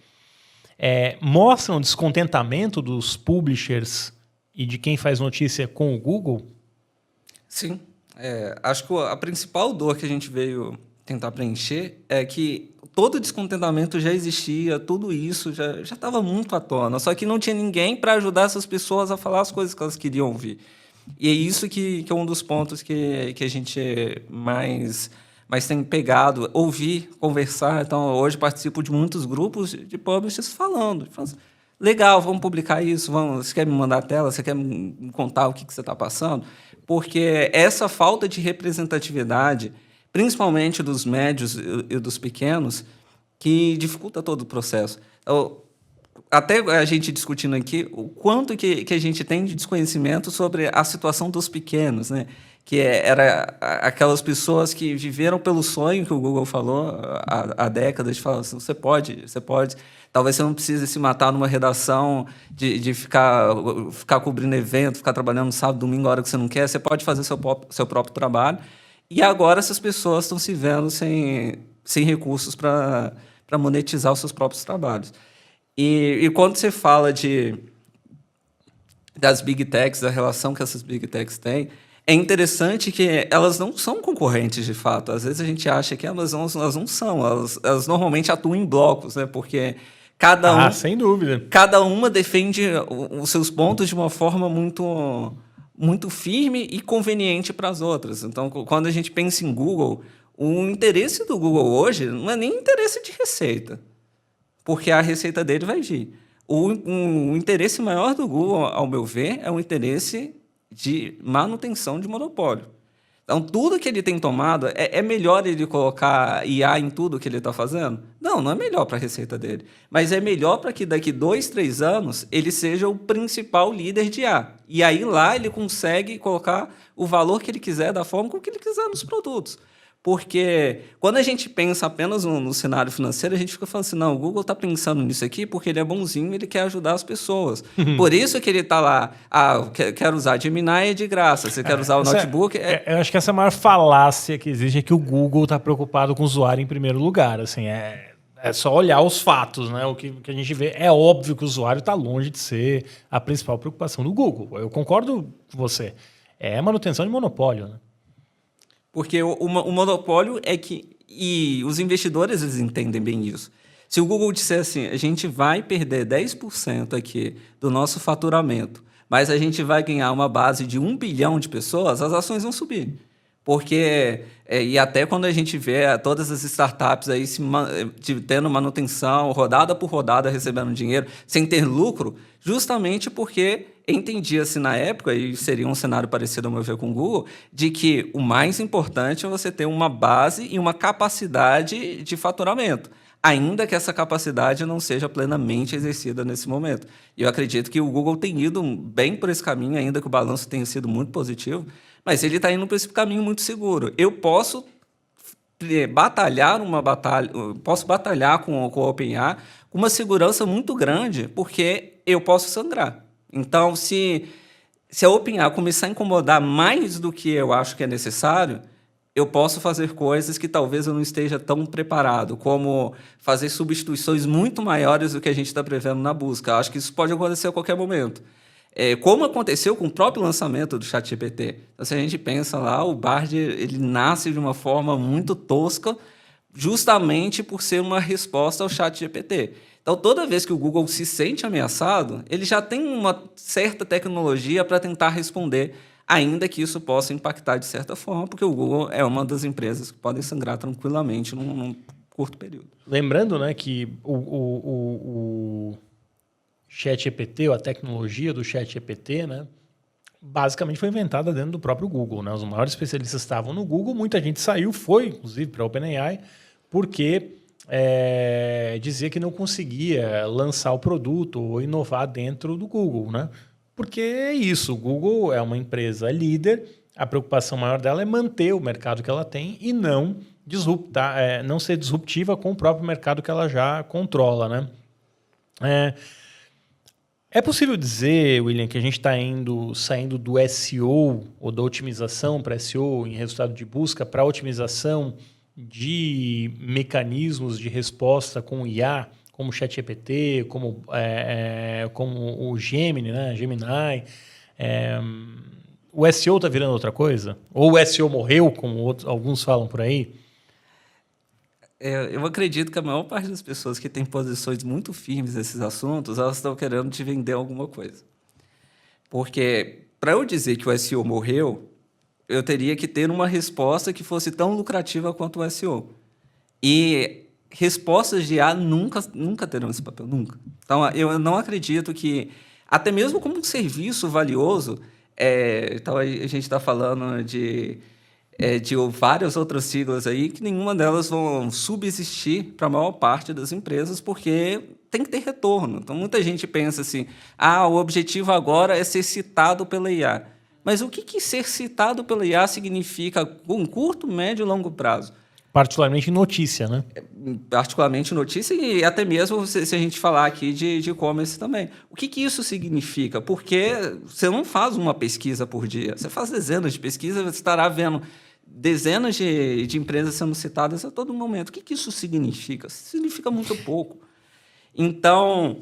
mostram o descontentamento dos publishers e de quem faz notícia com o Google? Sim. Acho que a principal dor que a gente veio tentar preencher é que todo descontentamento já existia, tudo isso já estava muito à tona, só que não tinha ninguém para ajudar essas pessoas a falar as coisas que elas queriam ouvir. E é isso que é um dos pontos que a gente mais tem pegado, ouvir, conversar. Então, hoje participo de muitos grupos de publishers falando assim, legal, vamos publicar isso, você quer me mandar a tela, você quer me contar o que você está passando? Porque essa falta de representatividade, principalmente dos médios e dos pequenos, que dificulta todo o processo. Até a gente discutindo aqui o quanto que a gente tem de desconhecimento sobre a situação dos pequenos, né? Que era aquelas pessoas que viveram pelo sonho que o Google falou há décadas, de falar assim, você pode, talvez você não precise se matar numa redação de ficar cobrindo evento, ficar trabalhando sábado, domingo, a hora que você não quer, você pode fazer seu próprio trabalho. E agora essas pessoas estão se vendo sem recursos para monetizar os seus próprios trabalhos. E quando você fala das Big Techs, da relação que essas Big Techs têm, é interessante que elas não são concorrentes, de fato. Às vezes a gente acha que elas não são. Elas normalmente atuam em blocos, né? Porque sem dúvida. Cada uma defende os seus pontos de uma forma muito, muito firme e conveniente para as outras. Então, quando a gente pensa em Google, o interesse do Google hoje não é nem interesse de receita, porque a receita dele vai vir. O interesse maior do Google, ao meu ver, é o interesse de manutenção de monopólio. Então, tudo que ele tem tomado, é melhor ele colocar IA em tudo que ele está fazendo? Não é melhor para a receita dele. Mas é melhor para que daqui 2, 3 anos ele seja o principal líder de IA. E aí lá ele consegue colocar o valor que ele quiser, da forma como que ele quiser nos produtos. Porque quando a gente pensa apenas no cenário financeiro, a gente fica falando assim, não, o Google está pensando nisso aqui porque ele é bonzinho, ele quer ajudar as pessoas. Por isso que ele está lá, quero usar Gemini, é de graça, você quer usar o notebook... Eu acho que essa maior falácia que existe é que o Google está preocupado com o usuário em primeiro lugar. Assim, é só olhar os fatos, né? O que a gente vê. É óbvio que o usuário está longe de ser a principal preocupação do Google. Eu concordo com você. É manutenção de monopólio, né? Porque o monopólio é que... E os investidores, eles entendem bem isso. Se o Google disser assim, a gente vai perder 10% aqui do nosso faturamento, mas a gente vai ganhar uma base de 1 bilhão de pessoas, as ações vão subir. Porque... e até quando a gente vê todas as startups aí tendo manutenção, rodada por rodada, recebendo dinheiro, sem ter lucro, justamente porque entendia-se na época, e seria um cenário parecido, ao meu ver, com o Google, de que o mais importante é você ter uma base e uma capacidade de faturamento, ainda que essa capacidade não seja plenamente exercida nesse momento. E eu acredito que o Google tem ido bem por esse caminho, ainda que o balanço tenha sido muito positivo, mas ele está indo por esse caminho muito seguro. Eu posso batalhar com o OpenAI com uma segurança muito grande, porque eu posso sangrar. Então, se a OpenAI começar a incomodar mais do que eu acho que é necessário, eu posso fazer coisas que talvez eu não esteja tão preparado, como fazer substituições muito maiores do que a gente está prevendo na busca. Eu acho que isso pode acontecer a qualquer momento. Como aconteceu com o próprio lançamento do ChatGPT. Então, se a gente pensa lá, o Bard ele nasce de uma forma muito tosca, justamente por ser uma resposta ao ChatGPT. Então, toda vez que o Google se sente ameaçado, ele já tem uma certa tecnologia para tentar responder, ainda que isso possa impactar de certa forma, porque o Google é uma das empresas que podem sangrar tranquilamente num curto período. Lembrando, né, que o ChatGPT, ou a tecnologia do ChatGPT, né, basicamente foi inventada dentro do próprio Google, né? Os maiores especialistas estavam no Google, muita gente saiu, foi inclusive para a OpenAI, porque dizia que não conseguia lançar o produto ou inovar dentro do Google, né? Porque é isso, o Google é uma empresa líder, a preocupação maior dela é manter o mercado que ela tem e não não ser disruptiva com o próprio mercado que ela já controla, né? É possível dizer, William, que a gente está saindo do SEO ou da otimização para SEO em resultado de busca para otimização de mecanismos de resposta com IA, como o ChatGPT, como o Gemini, né? Gemini. O SEO está virando outra coisa? Ou o SEO morreu, como alguns falam por aí? Eu acredito que a maior parte das pessoas que têm posições muito firmes nesses assuntos, elas estão querendo te vender alguma coisa. Porque, para eu dizer que o SEO morreu, eu teria que ter uma resposta que fosse tão lucrativa quanto o SEO. E respostas de IA nunca terão esse papel, nunca. Então, eu não acredito que, até mesmo como um serviço valioso, então a gente está falando de várias outras siglas aí, que nenhuma delas vão subsistir para a maior parte das empresas, porque tem que ter retorno. Então, muita gente pensa assim, o objetivo agora é ser citado pela IA. Mas o que ser citado pela IA significa com curto, médio e longo prazo? Particularmente notícia, né? Particularmente notícia e até mesmo se a gente falar aqui de e-commerce também. O que isso significa? Porque você não faz uma pesquisa por dia, você faz dezenas de pesquisas, você estará vendo dezenas de empresas sendo citadas a todo momento. O que isso significa? Significa muito pouco. Então,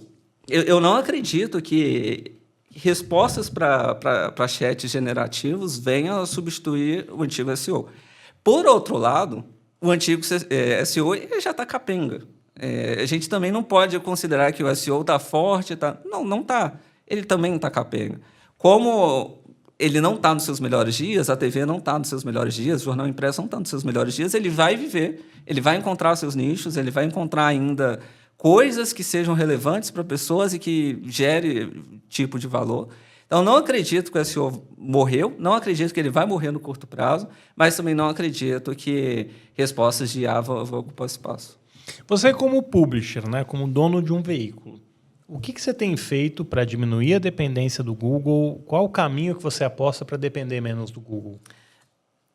eu não acredito que respostas para chats generativos venham a substituir o antigo SEO. Por outro lado, o antigo SEO já está capenga. A gente também não pode considerar que o SEO está forte. Não está. Ele também está capenga. Como ele não está nos seus melhores dias, a TV não está nos seus melhores dias, o jornal impresso não está nos seus melhores dias, ele vai viver, ele vai encontrar seus nichos, ele vai encontrar ainda coisas que sejam relevantes para pessoas e que gere tipo de valor. Então, não acredito que o SEO morreu, não acredito que ele vai morrer no curto prazo, mas também não acredito que respostas de IA vão ocupar espaço. Você como publisher, né, como dono de um veículo, o que você tem feito para diminuir a dependência do Google? Qual o caminho que você aposta para depender menos do Google?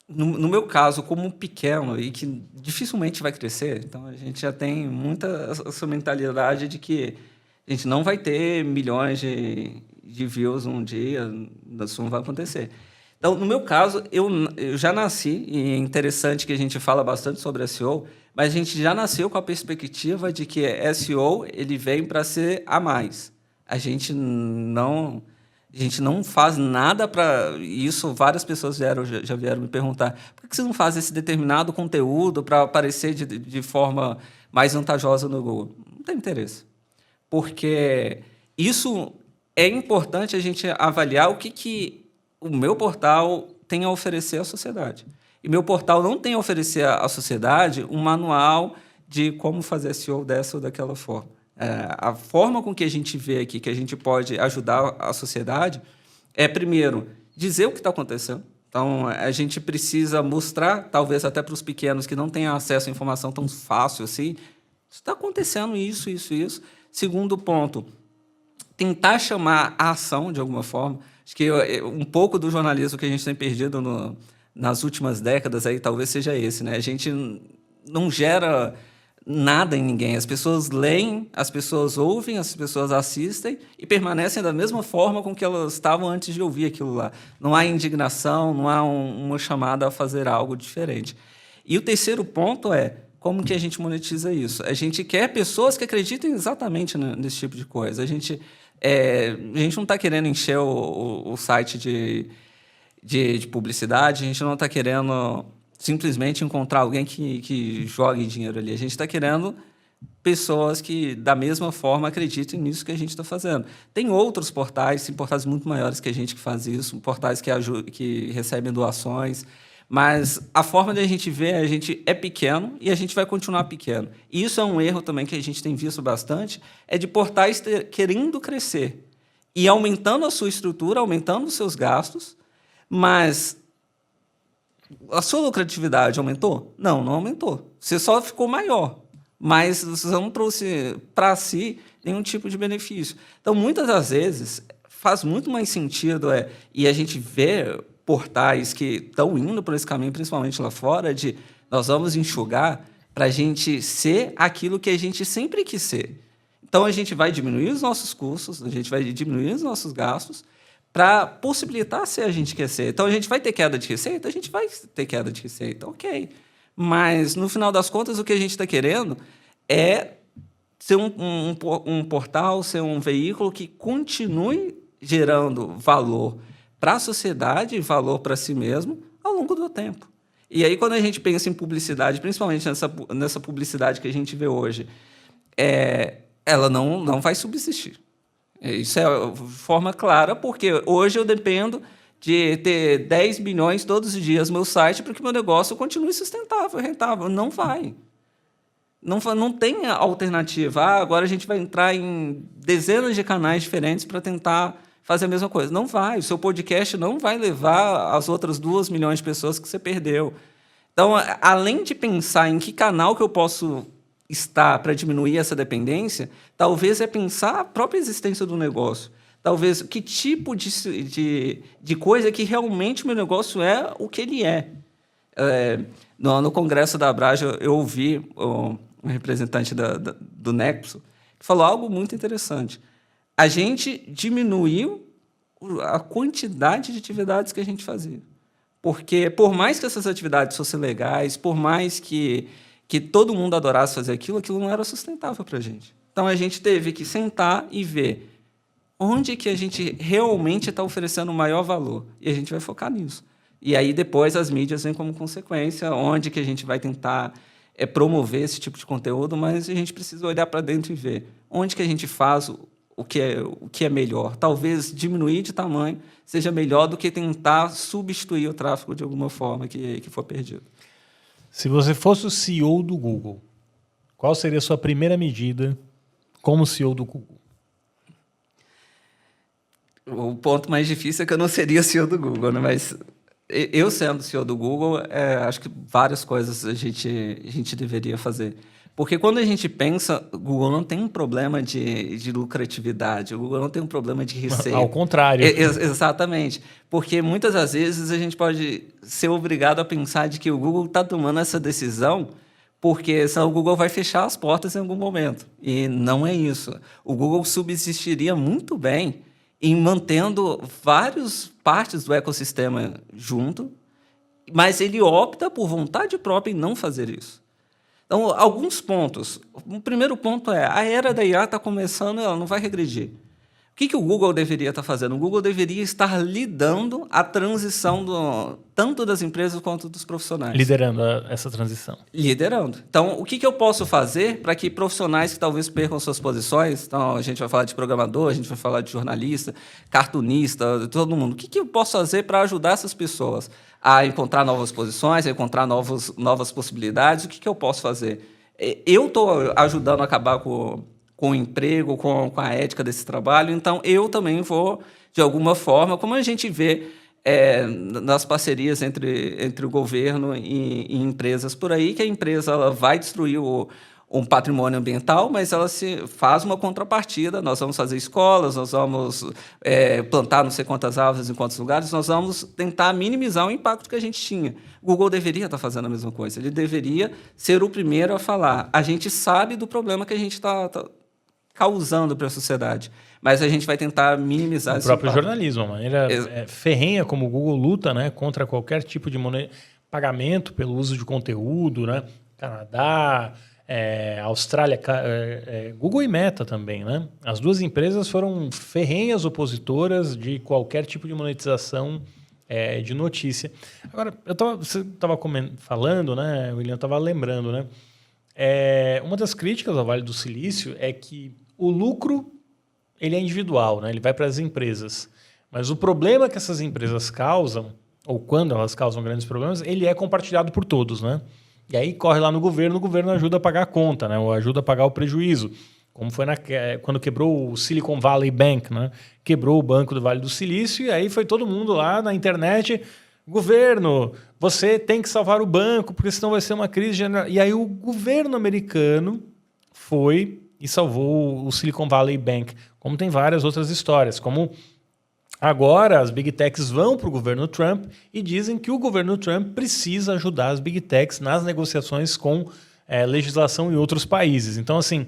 No meu caso, como pequeno e que dificilmente vai crescer, então a gente já tem muita essa mentalidade de que a gente não vai ter milhões de views um dia, isso não vai acontecer. Então, no meu caso, eu já nasci, e é interessante que a gente fala bastante sobre SEO, mas a gente já nasceu com a perspectiva de que SEO ele vem para ser a mais. A gente não faz nada para isso. Várias pessoas já vieram me perguntar: por que você não faz esse determinado conteúdo para aparecer de forma mais vantajosa no Google? Não tem interesse. Porque isso é importante a gente avaliar o que o meu portal tem a oferecer à sociedade. E meu portal não tem a oferecer à sociedade um manual de como fazer SEO dessa ou daquela forma. A forma com que a gente vê aqui que a gente pode ajudar a sociedade é, primeiro, dizer o que está acontecendo. Então, a gente precisa mostrar, talvez até para os pequenos que não têm acesso à informação tão fácil assim, está acontecendo isso, isso, isso. Segundo ponto, tentar chamar a ação de alguma forma. Acho que um pouco do jornalismo que a gente tem perdido nas últimas décadas aí talvez seja esse, né? A gente não gera nada em ninguém. As pessoas leem, as pessoas ouvem, as pessoas assistem e permanecem da mesma forma com que elas estavam antes de ouvir aquilo lá. Não há indignação, não há uma chamada a fazer algo diferente. E o terceiro ponto é como que a gente monetiza isso. A gente quer pessoas que acreditem exatamente nesse tipo de coisa. A gente não está querendo encher o site de publicidade, a gente não está querendo simplesmente encontrar alguém que jogue dinheiro ali. A gente está querendo pessoas que, da mesma forma, acreditem nisso que a gente está fazendo. Tem outros portais, tem portais muito maiores que a gente que faz isso, portais que recebem doações, mas a forma de a gente ver, a gente é pequeno e a gente vai continuar pequeno. E isso é um erro também que a gente tem visto bastante, é de portais querendo crescer e aumentando a sua estrutura, aumentando os seus gastos, mas a sua lucratividade aumentou? Não aumentou. Você só ficou maior, mas você não trouxe para si nenhum tipo de benefício. Então, muitas das vezes, faz muito mais sentido, e a gente vê portais que estão indo por esse caminho, principalmente lá fora, de nós vamos enxugar para a gente ser aquilo que a gente sempre quis ser. Então, a gente vai diminuir os nossos custos, a gente vai diminuir os nossos gastos para possibilitar ser a gente quer ser. Então, a gente vai ter queda de receita? A gente vai ter queda de receita, ok. Mas, no final das contas, o que a gente está querendo é ser um portal, ser um veículo que continue gerando valor para a sociedade e valor para si mesmo ao longo do tempo. E aí, quando a gente pensa em publicidade, principalmente nessa publicidade que a gente vê hoje, ela não vai subsistir. Isso é de forma clara, porque hoje eu dependo de ter 10 bilhões todos os dias no meu site para que meu negócio continue sustentável, rentável. Não vai. Não tem alternativa. Agora a gente vai entrar em dezenas de canais diferentes para tentar fazer a mesma coisa. Não vai. O seu podcast não vai levar as outras 2 milhões de pessoas que você perdeu. Então, além de pensar em que canal que eu posso estar para diminuir essa dependência, talvez é pensar a própria existência do negócio. Talvez que tipo de coisa que realmente o meu negócio é o que ele é. No congresso da Abrage, eu ouvi um representante do Nexo que falou algo muito interessante. A gente diminuiu a quantidade de atividades que a gente fazia. Porque, por mais que essas atividades fossem legais, por mais que todo mundo adorasse fazer aquilo não era sustentável para a gente. Então, a gente teve que sentar e ver onde que a gente realmente está oferecendo o maior valor. E a gente vai focar nisso. E aí, depois, as mídias vêm como consequência, onde que a gente vai tentar promover esse tipo de conteúdo, mas a gente precisa olhar para dentro e ver onde que a gente faz o que é melhor. Talvez diminuir de tamanho seja melhor do que tentar substituir o tráfego de alguma forma que for perdido. Se você fosse o CEO do Google, qual seria a sua primeira medida como CEO do Google? O ponto mais difícil é que eu não seria CEO do Google, né? Mas eu sendo CEO do Google, acho que várias coisas a gente deveria fazer. Porque quando a gente pensa, o Google não tem um problema de lucratividade, o Google não tem um problema de receita. Ao contrário. Exatamente. Porque muitas das vezes a gente pode ser obrigado a pensar de que o Google está tomando essa decisão porque senão o Google vai fechar as portas em algum momento. E não é isso. O Google subsistiria muito bem em mantendo várias partes do ecossistema junto, mas ele opta por vontade própria em não fazer isso. Então, alguns pontos. O primeiro ponto é, a era da IA está começando e ela não vai regredir. O que o Google deveria estar fazendo? O Google deveria estar lidando a transição tanto das empresas quanto dos profissionais. Liderando essa transição. Liderando. Então, o que eu posso fazer para que profissionais que talvez percam suas posições, então a gente vai falar de programador, a gente vai falar de jornalista, cartunista, todo mundo. O que eu posso fazer para ajudar essas pessoas a encontrar novas posições, a encontrar novas possibilidades? O que eu posso fazer? Eu estou ajudando a acabar com o emprego, com a ética desse trabalho, então eu também vou, de alguma forma, como a gente vê nas parcerias entre o governo e empresas por aí, que a empresa ela vai destruir um patrimônio ambiental, mas ela se faz uma contrapartida. Nós vamos fazer escolas, nós vamos plantar não sei quantas árvores em quantos lugares, nós vamos tentar minimizar o impacto que a gente tinha. O Google deveria estar fazendo a mesma coisa, ele deveria ser o primeiro a falar. A gente sabe do problema que a gente está causando para a sociedade, mas a gente vai tentar minimizar esse impacto. O próprio impacto. jornalismo, uma maneira ferrenha como o Google luta, né, contra qualquer tipo de pagamento pelo uso de conteúdo, né? Canadá, Austrália, Google e Meta também, né? As duas empresas foram ferrenhas opositoras de qualquer tipo de monetização de notícia. Agora, você estava falando, né? O William estava lembrando, né? Uma das críticas ao Vale do Silício é que o lucro ele é individual, né? Ele vai para as empresas. Mas o problema que essas empresas causam, ou quando elas causam grandes problemas, ele é compartilhado por todos, né? E aí corre lá no governo, o governo ajuda a pagar a conta, né? Ou ajuda a pagar o prejuízo. Como foi quando quebrou o Silicon Valley Bank, né? Quebrou o banco do Vale do Silício e aí foi todo mundo lá na internet: governo, você tem que salvar o banco, porque senão vai ser uma crise general. E aí o governo americano foi e salvou o Silicon Valley Bank, como tem várias outras histórias, como agora as Big Techs vão para o governo Trump e dizem que o governo Trump precisa ajudar as Big Techs nas negociações com legislação em outros países. Então, assim,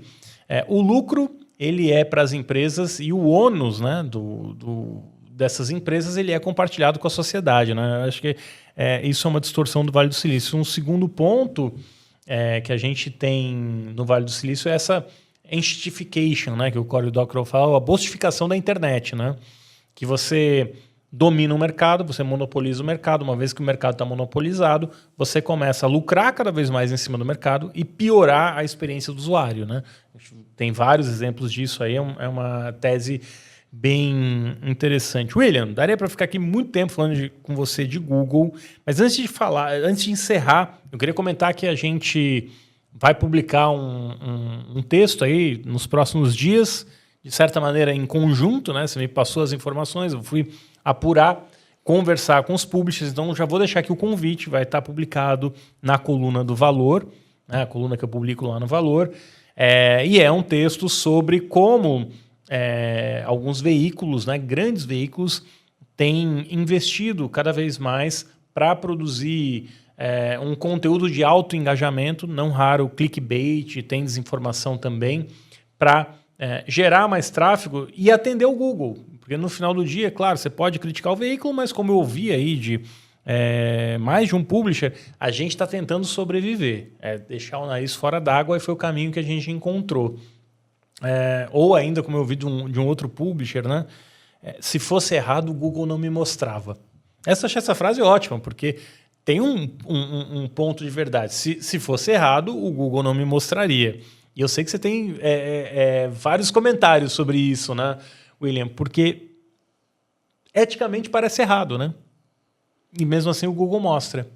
o lucro ele é para as empresas e o ônus, né, dessas empresas ele é compartilhado com a sociedade, né? Eu acho que isso é uma distorção do Vale do Silício. Um segundo ponto que a gente tem no Vale do Silício é essa enshittification, né, que o Cory Doctorow fala, a bostificação da internet, né? Que você domina o mercado, você monopoliza o mercado. Uma vez que o mercado está monopolizado, você começa a lucrar cada vez mais em cima do mercado e piorar a experiência do usuário, né? Tem vários exemplos disso aí, é uma tese bem interessante. William, daria para ficar aqui muito tempo falando com você de Google, mas antes de encerrar, eu queria comentar que a gente vai publicar um texto aí nos próximos dias, de certa maneira em conjunto, né? Você me passou as informações, eu fui apurar, conversar com os publishers, então já vou deixar aqui o convite, vai estar publicado na coluna do Valor, né? A coluna que eu publico lá no Valor, e é um texto sobre como alguns veículos, né, grandes veículos, têm investido cada vez mais para produzir um conteúdo de alto engajamento, não raro clickbait, tem desinformação também, para gerar mais tráfego e atender o Google. Porque no final do dia, claro, você pode criticar o veículo, mas como eu ouvi aí de mais de um publisher, a gente está tentando sobreviver. Deixar o nariz fora d'água foi o caminho que a gente encontrou. Ou ainda, como eu ouvi de um outro publisher, né? Se fosse errado, o Google não me mostrava. Achei essa frase ótima, porque tem um ponto de verdade. Se fosse errado, o Google não me mostraria. E eu sei que você tem vários comentários sobre isso, né, William? Porque eticamente parece errado, né? E mesmo assim o Google mostra.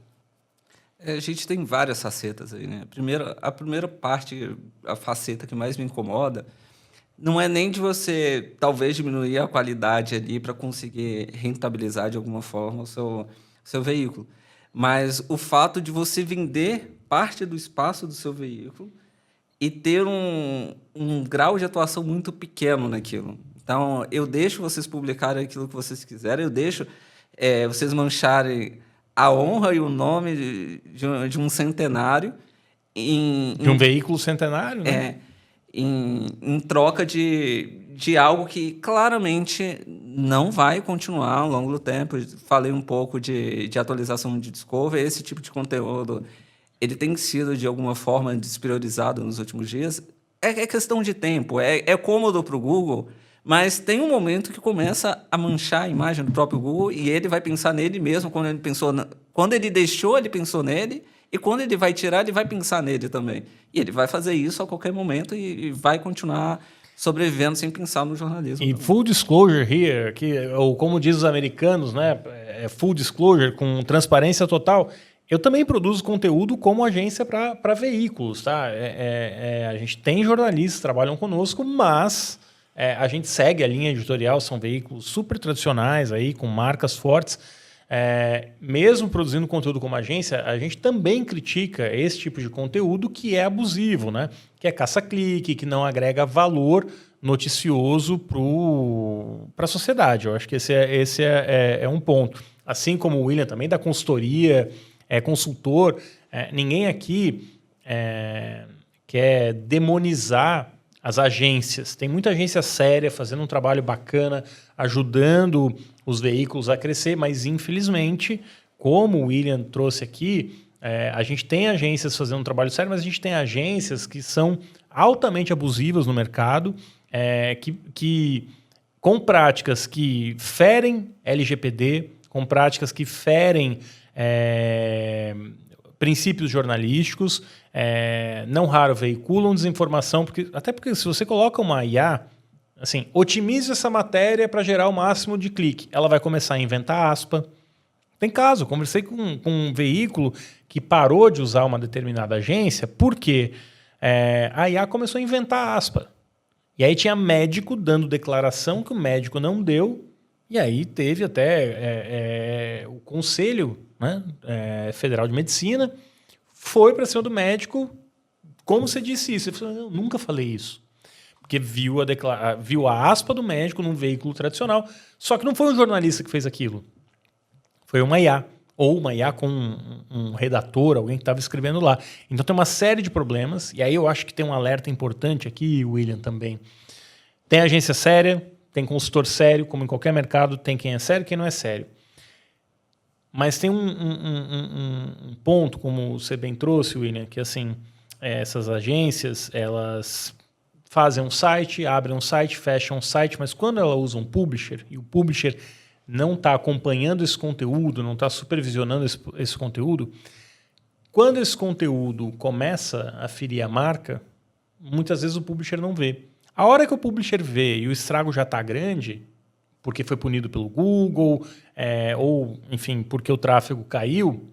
A gente tem várias facetas aí, né? A primeira parte, a faceta que mais me incomoda não é nem de você, talvez, diminuir a qualidade ali para conseguir rentabilizar de alguma forma o seu veículo. Mas o fato de você vender parte do espaço do seu veículo e ter um grau de atuação muito pequeno naquilo. Então, eu deixo vocês publicarem aquilo que vocês quiserem, eu deixo vocês mancharem a honra e o nome de um centenário. De um veículo centenário, né? Em troca de algo que claramente não vai continuar ao longo do tempo. Falei um pouco de atualização de Discovery, esse tipo de conteúdo ele tem sido, de alguma forma, despriorizado nos últimos dias. É questão de tempo, é cômodo para o Google, mas tem um momento que começa a manchar a imagem do próprio Google e ele vai pensar nele mesmo. Quando ele deixou, ele pensou nele, e quando ele vai tirar, ele vai pensar nele também. E ele vai fazer isso a qualquer momento e vai continuar sobrevivendo sem pensar no jornalismo. E também. full disclosure here, ou como diz os americanos, né, full disclosure, com transparência total. Eu também produzo conteúdo como agência para veículos, tá? A gente tem jornalistas que trabalham conosco, mas a gente segue a linha editorial, são veículos super tradicionais, aí, com marcas fortes. Mesmo produzindo conteúdo como agência, a gente também critica esse tipo de conteúdo que é abusivo, né? Que é caça-clique, que não agrega valor noticioso para a sociedade. Eu acho que esse é um ponto. Assim como o William também da consultoria, é consultor, ninguém aqui quer demonizar as agências. Tem muita agência séria fazendo um trabalho bacana, ajudando os veículos a crescer, mas infelizmente, como o William trouxe aqui, a gente tem agências fazendo um trabalho sério, mas a gente tem agências que são altamente abusivas no mercado, que com práticas que ferem LGPD, com práticas que ferem princípios jornalísticos, não raro veiculam desinformação, até porque se você coloca uma IA, assim, otimize essa matéria para gerar o máximo de clique, ela vai começar a inventar aspa. Tem caso, eu conversei com um veículo que parou de usar uma determinada agência porque a IA começou a inventar aspa. E aí tinha médico dando declaração que o médico não deu, e aí teve até o Conselho, né, Federal de Medicina, foi para cima do médico, como você disse isso? Ele falou, eu nunca falei isso. Porque viu a aspa do médico num veículo tradicional, só que não foi um jornalista que fez aquilo. Foi uma IA, ou uma IA com um redator, alguém que estava escrevendo lá. Então tem uma série de problemas, e aí eu acho que tem um alerta importante aqui, William, também. Tem agência séria, tem consultor sério, como em qualquer mercado, tem quem é sério e quem não é sério. Mas tem um ponto, como você bem trouxe, William, que assim, essas agências, elas fazem um site, abrem um site, fecham um site, mas quando ela usa um publisher, e o publisher não está acompanhando esse conteúdo, não está supervisionando esse conteúdo, quando esse conteúdo começa a ferir a marca, muitas vezes o publisher não vê. A hora que o publisher vê e o estrago já está grande, porque foi punido pelo Google, ou, enfim, porque o tráfego caiu,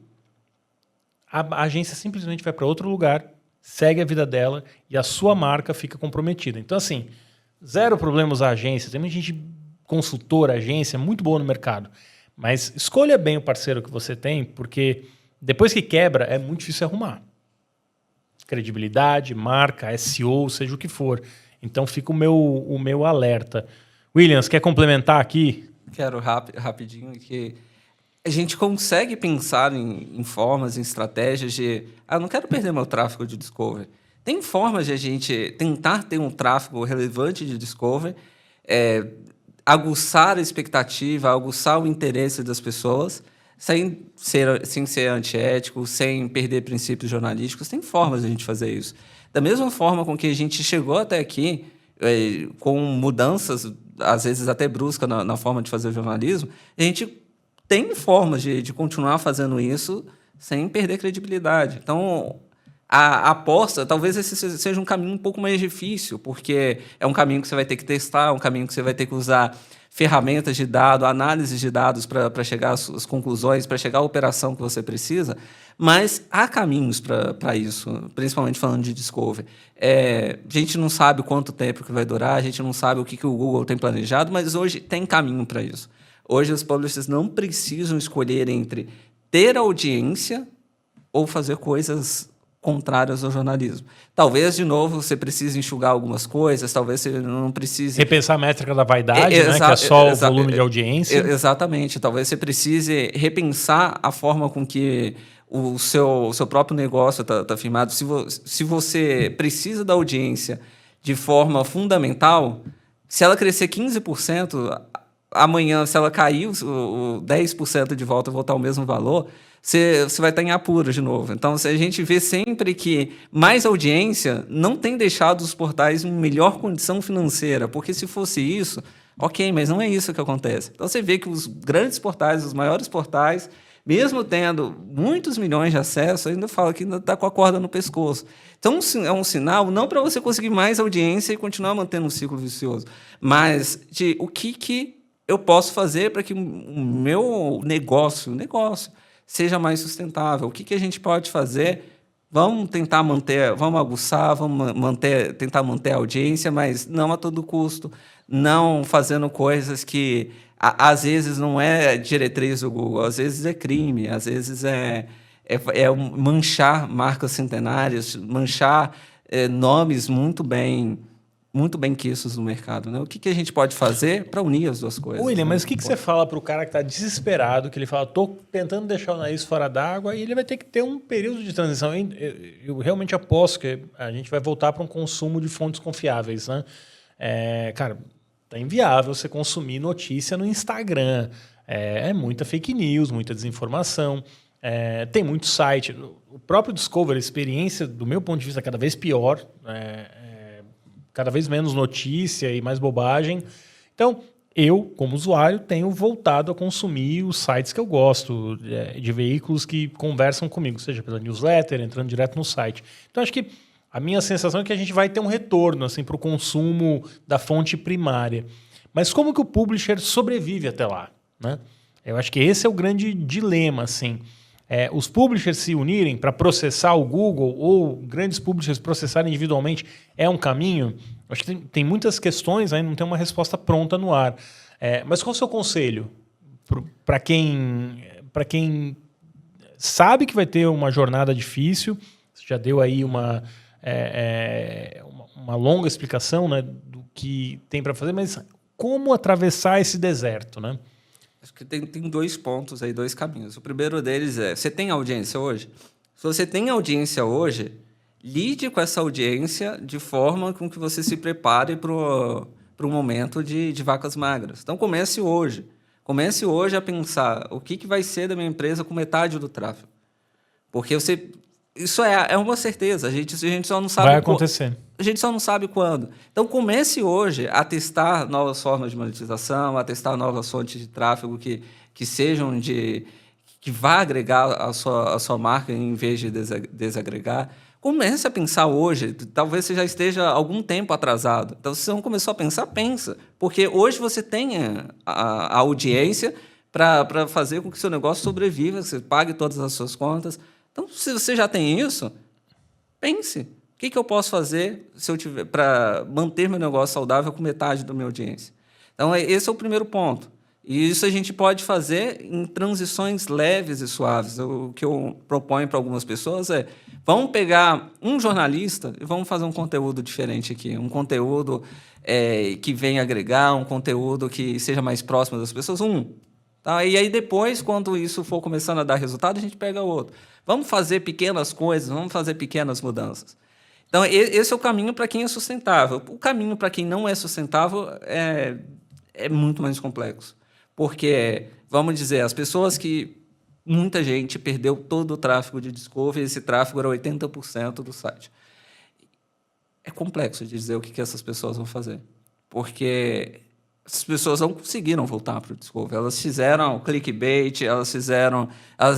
a agência simplesmente vai para outro lugar, segue a vida dela e a sua marca fica comprometida. Então, assim, zero problemas à agência. Tem muita gente, consultora, agência, muito boa no mercado. Mas escolha bem o parceiro que você tem, porque depois que quebra, é muito difícil arrumar. Credibilidade, marca, SEO, seja o que for. Então, fica o meu alerta. Williams, quer complementar aqui? Quero rapidinho, que a gente consegue pensar em formas, em estratégias de... não quero perder meu tráfego de Discovery. Tem formas de a gente tentar ter um tráfego relevante de Discovery, aguçar a expectativa, aguçar o interesse das pessoas, sem ser antiético, sem perder princípios jornalísticos. Tem formas de a gente fazer isso. Da mesma forma com que a gente chegou até aqui, com mudanças, às vezes até bruscas na forma de fazer jornalismo, a gente tem formas de continuar fazendo isso sem perder credibilidade. Então, a aposta, talvez esse seja um caminho um pouco mais difícil, porque é um caminho que você vai ter que testar, um caminho que você vai ter que usar ferramentas de dados, análise de dados para chegar às conclusões, para chegar à operação que você precisa, mas há caminhos para isso, principalmente falando de discovery. A gente não sabe quanto tempo que vai durar, a gente não sabe o que o Google tem planejado, mas hoje tem caminho para isso. Hoje os publishers não precisam escolher entre ter audiência ou fazer coisas contrárias ao jornalismo. Talvez, de novo, você precise enxugar algumas coisas, talvez você não precise... Repensar a métrica da vaidade, né? Que é só o volume de audiência. Exatamente. Talvez você precise repensar a forma com que o seu próprio negócio está firmado. Se você precisa da audiência de forma fundamental, se ela crescer 15%, amanhã, se ela cair o 10% de volta e voltar ao mesmo valor, você vai estar em apuros de novo. Então, a gente vê sempre que mais audiência não tem deixado os portais em melhor condição financeira, porque se fosse isso, ok, mas não é isso que acontece. Então, você vê que os grandes portais, os maiores portais, mesmo tendo muitos milhões de acessos, ainda fala que ainda está com a corda no pescoço. Então, é um sinal não para você conseguir mais audiência e continuar mantendo um ciclo vicioso, mas de o que eu posso fazer para que o meu negócio seja mais sustentável. O que a gente pode fazer? Vamos tentar manter, vamos aguçar, tentar manter a audiência, mas não a todo custo, não fazendo coisas que às vezes não é diretriz do Google, às vezes é crime, às vezes é manchar marcas centenárias, manchar nomes muito bem quistos no mercado, né? O que a gente pode fazer para unir as duas coisas? William, né? mas o que você fala para o cara que está desesperado, que ele fala, estou tentando deixar o nariz fora d'água, e ele vai ter que ter um período de transição. Eu realmente aposto que a gente vai voltar para um consumo de fontes confiáveis, né? Cara, tá inviável você consumir notícia no Instagram. É muita fake news, muita desinformação. Tem muito site. O próprio Discovery, a experiência, do meu ponto de vista, é cada vez pior. Cada vez menos notícia e mais bobagem. Então, eu, como usuário, tenho voltado a consumir os sites que eu gosto, de veículos que conversam comigo, seja pela newsletter, entrando direto no site. Então, acho que a minha sensação é que a gente vai ter um retorno assim, para o consumo da fonte primária. Mas como que o publisher sobrevive até lá, né? Eu acho que esse é o grande dilema, assim. Os publishers se unirem para processar o Google ou grandes publishers processarem individualmente é um caminho? Acho que tem muitas questões, aí não tem uma resposta pronta no ar. Mas qual é o seu conselho para quem sabe que vai ter uma jornada difícil? Você já deu aí uma longa explicação, né, do que tem para fazer, mas como atravessar esse deserto, né? Acho que tem dois pontos aí, dois caminhos. O primeiro deles você tem audiência hoje? Se você tem audiência hoje, lide com essa audiência de forma com que você se prepare para um momento de vacas magras. Então, comece hoje. Comece hoje a pensar o que vai ser da minha empresa com metade do tráfego. Porque isso é uma certeza. A gente só não sabe... Vai acontecer. A gente só não sabe quando. Então, comece hoje a testar novas formas de monetização, a testar novas fontes de tráfego que sejam que vá agregar a sua marca em vez de desagregar. Comece a pensar hoje. Talvez você já esteja algum tempo atrasado. Então, se você não começou a pensar, pensa. Porque hoje você tem a audiência para fazer com que o seu negócio sobreviva, que você pague todas as suas contas. Então, se você já tem isso, pense. O que eu posso fazer para manter meu negócio saudável com metade da minha audiência? Então, esse é o primeiro ponto. E isso a gente pode fazer em transições leves e suaves. O que eu proponho para algumas pessoas vamos pegar um jornalista e vamos fazer um conteúdo diferente aqui. Um conteúdo que venha agregar, um conteúdo que seja mais próximo das pessoas. Tá? E aí depois, quando isso for começando a dar resultado, a gente pega outro. Vamos fazer pequenas coisas, vamos fazer pequenas mudanças. Então, esse é o caminho para quem é sustentável. O caminho para quem não é sustentável é muito mais complexo. Porque, vamos dizer, as pessoas muita gente perdeu todo o tráfego de Discovery, esse tráfego era 80% do site. É complexo de dizer o que essas pessoas vão fazer. Porque essas pessoas não conseguiram voltar para o Discovery. Elas fizeram clickbait, elas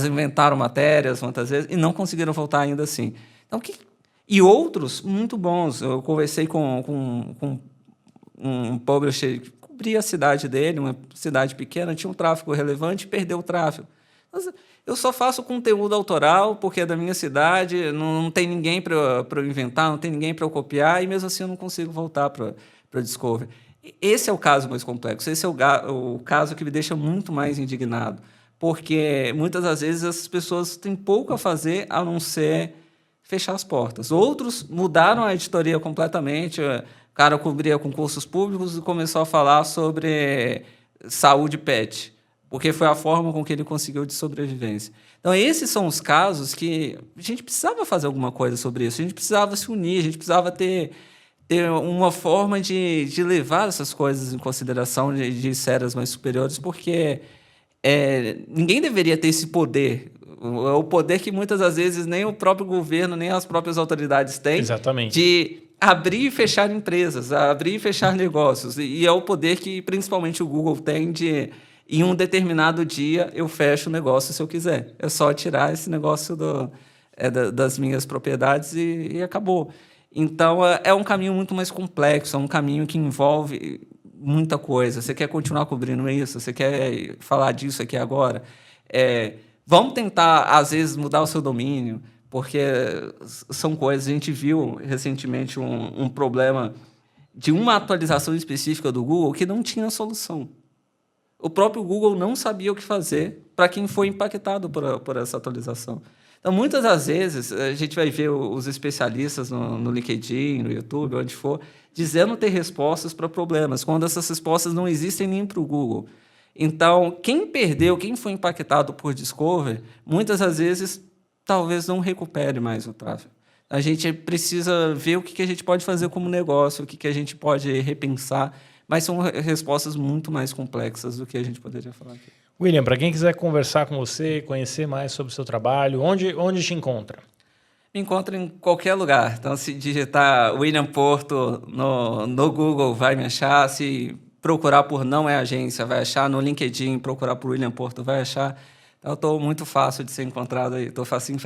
inventaram matérias muitas vezes e não conseguiram voltar ainda assim. Então, E outros muito bons. Eu conversei com um publisher que cobria a cidade dele, uma cidade pequena, tinha um tráfego relevante e perdeu o tráfego. Mas eu só faço conteúdo autoral porque é da minha cidade, não tem ninguém para eu inventar, não tem ninguém para eu copiar, e mesmo assim eu não consigo voltar para o Discovery. Esse é o caso mais complexo, esse é o caso que me deixa muito mais indignado, porque muitas das vezes as pessoas têm pouco a fazer a não ser fechar as portas. Outros mudaram a editoria completamente. O cara cobria concursos públicos e começou a falar sobre saúde pet, porque foi a forma com que ele conseguiu de sobrevivência. Então, esses são os casos que a gente precisava fazer alguma coisa sobre isso, a gente precisava se unir, a gente precisava ter uma forma de levar essas coisas em consideração de esferas mais superiores, porque ninguém deveria ter esse poder. O poder que muitas das vezes nem o próprio governo, nem as próprias autoridades têm. Exatamente. De abrir e fechar empresas, abrir e fechar negócios. E é o poder que principalmente o Google tem de, em um determinado dia, eu fecho o negócio se eu quiser. É só tirar esse negócio das minhas propriedades e acabou. Então, é um caminho muito mais complexo, é um caminho que envolve muita coisa. Você quer continuar cobrindo isso? Você quer falar disso aqui agora? Vamos tentar, às vezes, mudar o seu domínio, porque são coisas... A gente viu recentemente um problema de uma atualização específica do Google que não tinha solução. O próprio Google não sabia o que fazer para quem foi impactado por essa atualização. Então, muitas das vezes, a gente vai ver os especialistas no LinkedIn, no YouTube, onde for, dizendo ter respostas para problemas, quando essas respostas não existem nem para o Google. Então, quem perdeu, quem foi impactado por Discovery, muitas das vezes, talvez não recupere mais o tráfego. A gente precisa ver o que a gente pode fazer como negócio, o que a gente pode repensar, mas são respostas muito mais complexas do que a gente poderia falar aqui. William, para quem quiser conversar com você, conhecer mais sobre o seu trabalho, onde te encontra? Me encontra em qualquer lugar. Então, se digitar William Porto no Google, vai me achar. Se procurar por Não é Agência, vai achar. No LinkedIn, procurar por William Porto, vai achar. Então, eu estou muito fácil de ser encontrado aí. Estou facinho.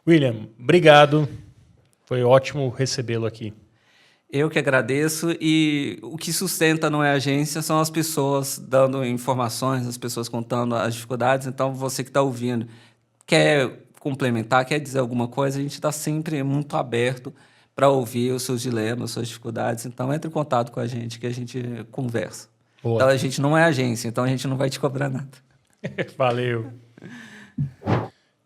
William, obrigado. Foi ótimo recebê-lo aqui. Eu que agradeço, e o que sustenta Não é Agência são as pessoas dando informações, as pessoas contando as dificuldades. Então, você que está ouvindo, quer complementar, quer dizer alguma coisa, a gente está sempre muito aberto para ouvir os seus dilemas, suas dificuldades. Então, entre em contato com a gente, que a gente conversa. Boa. Então, a gente não é agência, então a gente não vai te cobrar nada. Valeu.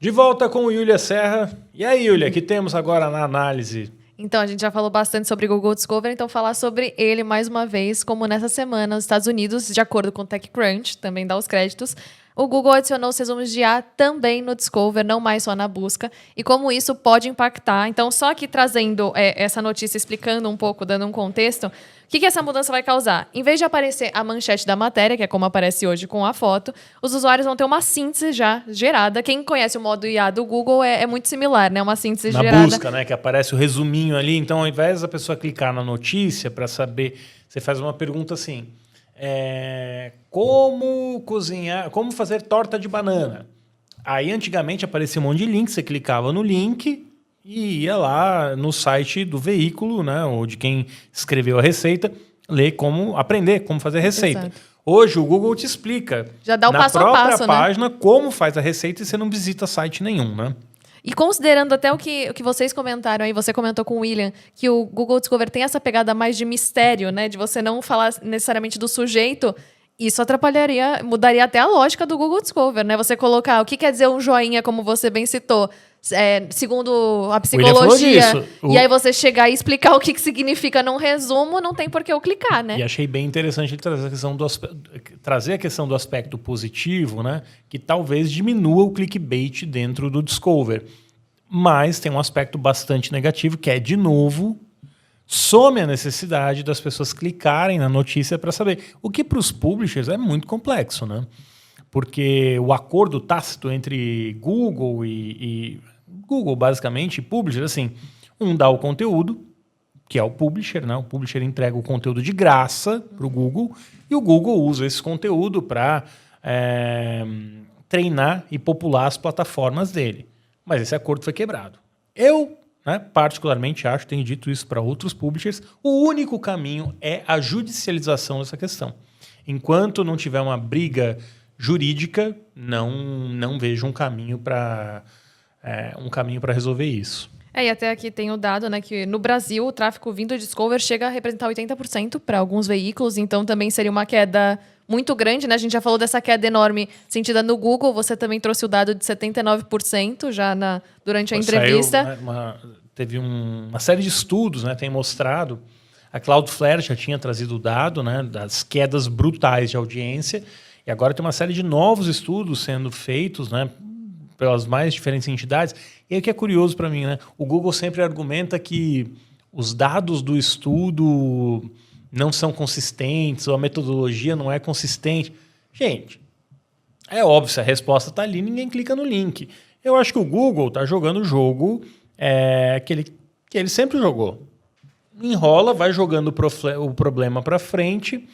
De volta com o Yulia Serra. E aí, Yulia, o que temos agora na análise? Então, a gente já falou bastante sobre Google Discovery, então falar sobre ele mais uma vez, como nessa semana, nos Estados Unidos, de acordo com o TechCrunch, também dá os créditos, o Google adicionou os resumos de IA também no Discover, não mais só na busca, e como isso pode impactar. Então, só aqui trazendo essa notícia, explicando um pouco, dando um contexto, o que essa mudança vai causar? Em vez de aparecer a manchete da matéria, que é como aparece hoje com a foto, os usuários vão ter uma síntese já gerada. Quem conhece o modo IA do Google é muito similar, né? Uma síntese gerada. Na busca, né? Que aparece o resuminho ali. Então, ao invés da pessoa clicar na notícia para saber, você faz uma pergunta assim: como cozinhar, como fazer torta de banana? Aí, antigamente, aparecia um monte de link, você clicava no link e ia lá no site do veículo, né, ou de quem escreveu a receita, ler como aprender como fazer a receita. Exato. Hoje o Google te explica já dá o na passo própria a passo, página, né, como faz a receita e você não visita site nenhum, né? E considerando até o que vocês comentaram aí, você comentou com o William, que o Google Discover tem essa pegada mais de mistério, né, de você não falar necessariamente do sujeito. Isso atrapalharia, mudaria até a lógica do Google Discover, né? Você colocar o que quer dizer um joinha, como você bem citou, segundo a psicologia, e aí você chegar e explicar o que significa num resumo, não tem por que eu clicar, né? E achei bem interessante ele trazer a questão do aspecto positivo, né? Que talvez diminua o clickbait dentro do Discover. Mas tem um aspecto bastante negativo, que é, de novo, some a necessidade das pessoas clicarem na notícia para saber. O que para os publishers é muito complexo, né? Porque o acordo tácito entre Google e Google, basicamente, e publisher, assim, um dá o conteúdo, que é o publisher, né? O publisher entrega o conteúdo de graça para o Google, e o Google usa esse conteúdo para treinar e popular as plataformas dele. Mas esse acordo foi quebrado. Eu né, particularmente acho, tenho dito isso para outros publishers, o único caminho é a judicialização dessa questão. Enquanto não tiver uma briga jurídica, não vejo um caminho para resolver isso. E até aqui tem o dado, né, que no Brasil o tráfego vindo de Discover chega a representar 80% para alguns veículos, então também seria uma queda muito grande, né? A gente já falou dessa queda enorme sentida no Google, você também trouxe o dado de 79% já durante a entrevista. Saiu, né, teve uma série de estudos, né, tem mostrado, a Cloudflare já tinha trazido o dado, né, das quedas brutais de audiência, e agora tem uma série de novos estudos sendo feitos, né, pelas mais diferentes entidades. E aí o que é curioso para mim, né? O Google sempre argumenta que os dados do estudo não são consistentes, ou a metodologia não é consistente. Gente, é óbvio, se a resposta está ali, ninguém clica no link. Eu acho que o Google está jogando o jogo que ele sempre jogou. Enrola, vai jogando o problema para frente,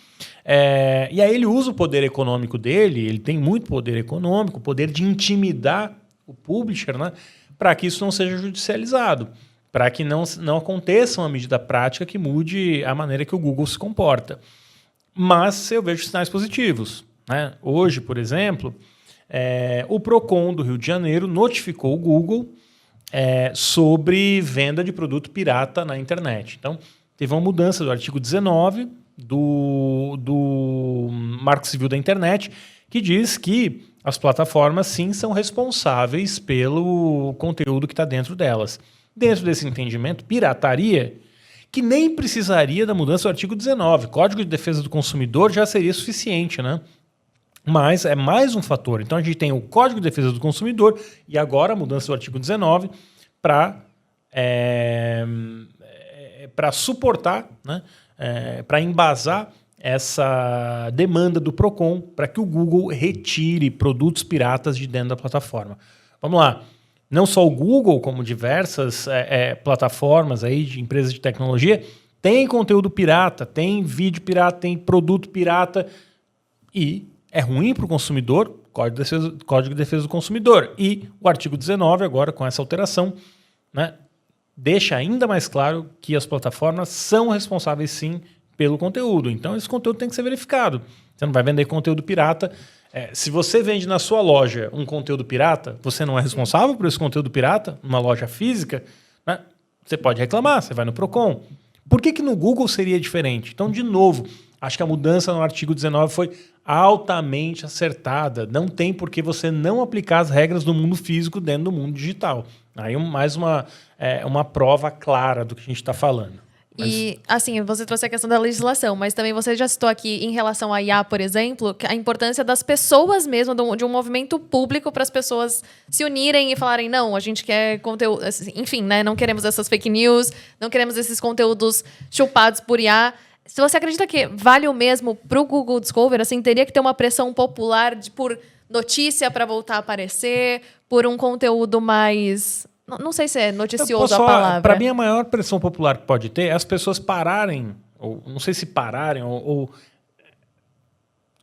e aí ele usa o poder econômico dele, ele tem muito poder econômico, o poder de intimidar o publisher, né, para que isso não seja judicializado, para que não aconteça uma medida prática que mude a maneira que o Google se comporta. Mas eu vejo sinais positivos, né? Hoje, por exemplo, o Procon do Rio de Janeiro notificou o Google sobre venda de produto pirata na internet. Então, teve uma mudança do artigo 19 do Marco Civil da Internet, que diz que as plataformas, sim, são responsáveis pelo conteúdo que está dentro delas. Dentro desse entendimento, pirataria, que nem precisaria da mudança do artigo 19. Código de Defesa do Consumidor já seria suficiente, né? Mas é mais um fator. Então, a gente tem o Código de Defesa do Consumidor e agora a mudança do artigo 19 para suportar, né, para embasar essa demanda do Procon para que o Google retire produtos piratas de dentro da plataforma. Vamos lá. Não só o Google, como diversas plataformas aí de empresas de tecnologia, tem conteúdo pirata, tem vídeo pirata, tem produto pirata e é ruim para o consumidor, Código de Defesa do Consumidor. E o artigo 19, agora com essa alteração, né, deixa ainda mais claro que as plataformas são responsáveis, sim, pelo conteúdo. Então, esse conteúdo tem que ser verificado. Você não vai vender conteúdo pirata. Se você vende na sua loja um conteúdo pirata, você não é responsável por esse conteúdo pirata, numa loja física, né? Você pode reclamar, você vai no Procon. Por que no Google seria diferente? Então, de novo, acho que a mudança no artigo 19 foi altamente acertada. Não tem por que você não aplicar as regras do mundo físico dentro do mundo digital. Aí mais uma prova clara do que a gente está falando. E, assim, você trouxe a questão da legislação, mas também você já citou aqui, em relação à IA, por exemplo, a importância das pessoas mesmo, de um movimento público para as pessoas se unirem e falarem, não, a gente quer conteúdo... Enfim, né, não queremos essas fake news, não queremos esses conteúdos chupados por IA. Se você acredita que vale o mesmo para o Google Discover, assim, teria que ter uma pressão popular por notícia para voltar a aparecer, por um conteúdo mais... Não sei se é noticioso a palavra. Para mim, a maior pressão popular que pode ter é as pessoas pararem, ou não sei se pararem, ou